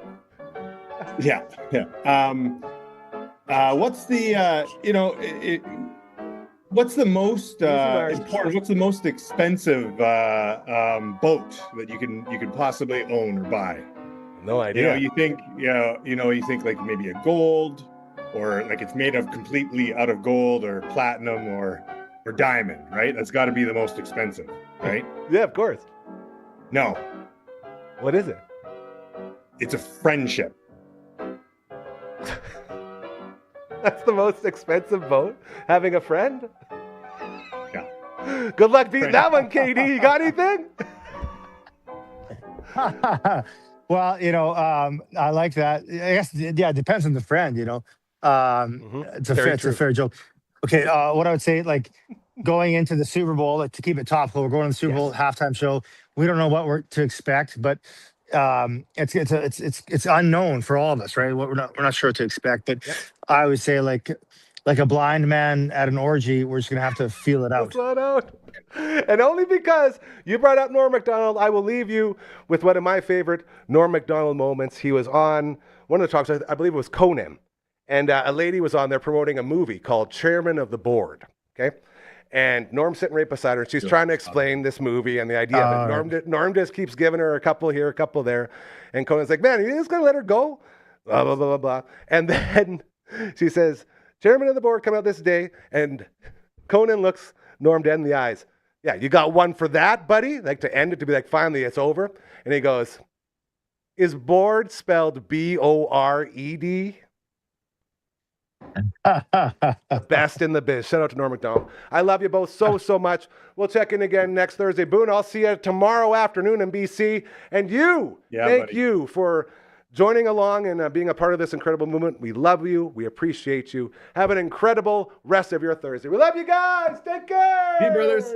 Yeah. What's the what's the most important? What's the most expensive boat that you can possibly own or buy? No idea. You think like maybe a gold, or like it's made of completely out of gold or platinum or diamond, right? That's got to be the most expensive, right? Yeah, of course. No. What is it? It's a friendship. That's the most expensive boat? Having a friend? Yeah. Good luck beating that one, KD. You got anything? Well, I like that. I guess, yeah, it depends on the friend, It's a fair joke. Okay, what I would say, like, going into the Super Bowl, like, to keep it topical, we're going to the Super Bowl halftime show. We don't know what we're to expect, but it's unknown for all of us, right? We're not sure what to expect. But I would say, like a blind man at an orgy, we're just gonna have to feel it out. And only because you brought up Norm Macdonald, I will leave you with one of my favorite Norm Macdonald moments. He was on one of the talks, I believe it was Conan, and a lady was on there promoting a movie called Chairman of the Board. Okay. And Norm's sitting right beside her. She's trying to explain this movie and the idea of it. Norm just keeps giving her a couple here, a couple there. And Conan's like, man, are you just going to let her go? Blah, blah, blah, blah, blah. And then she says, Chairman of the Board come out this day. And Conan looks Norm dead in the eyes. Yeah, you got one for that, buddy? Like to end it, to be like, finally, it's over. And he goes, is board spelled B-O-R-E-D? Best in the biz. Shout out to Norm Macdonald. I love you both so much. We'll check in again next Thursday. Boone, I'll see you tomorrow afternoon in BC. And thank you for joining along and being a part of this incredible movement. We love you. We appreciate you. Have an incredible rest of your Thursday. We love you guys. Take care. Hey, brothers.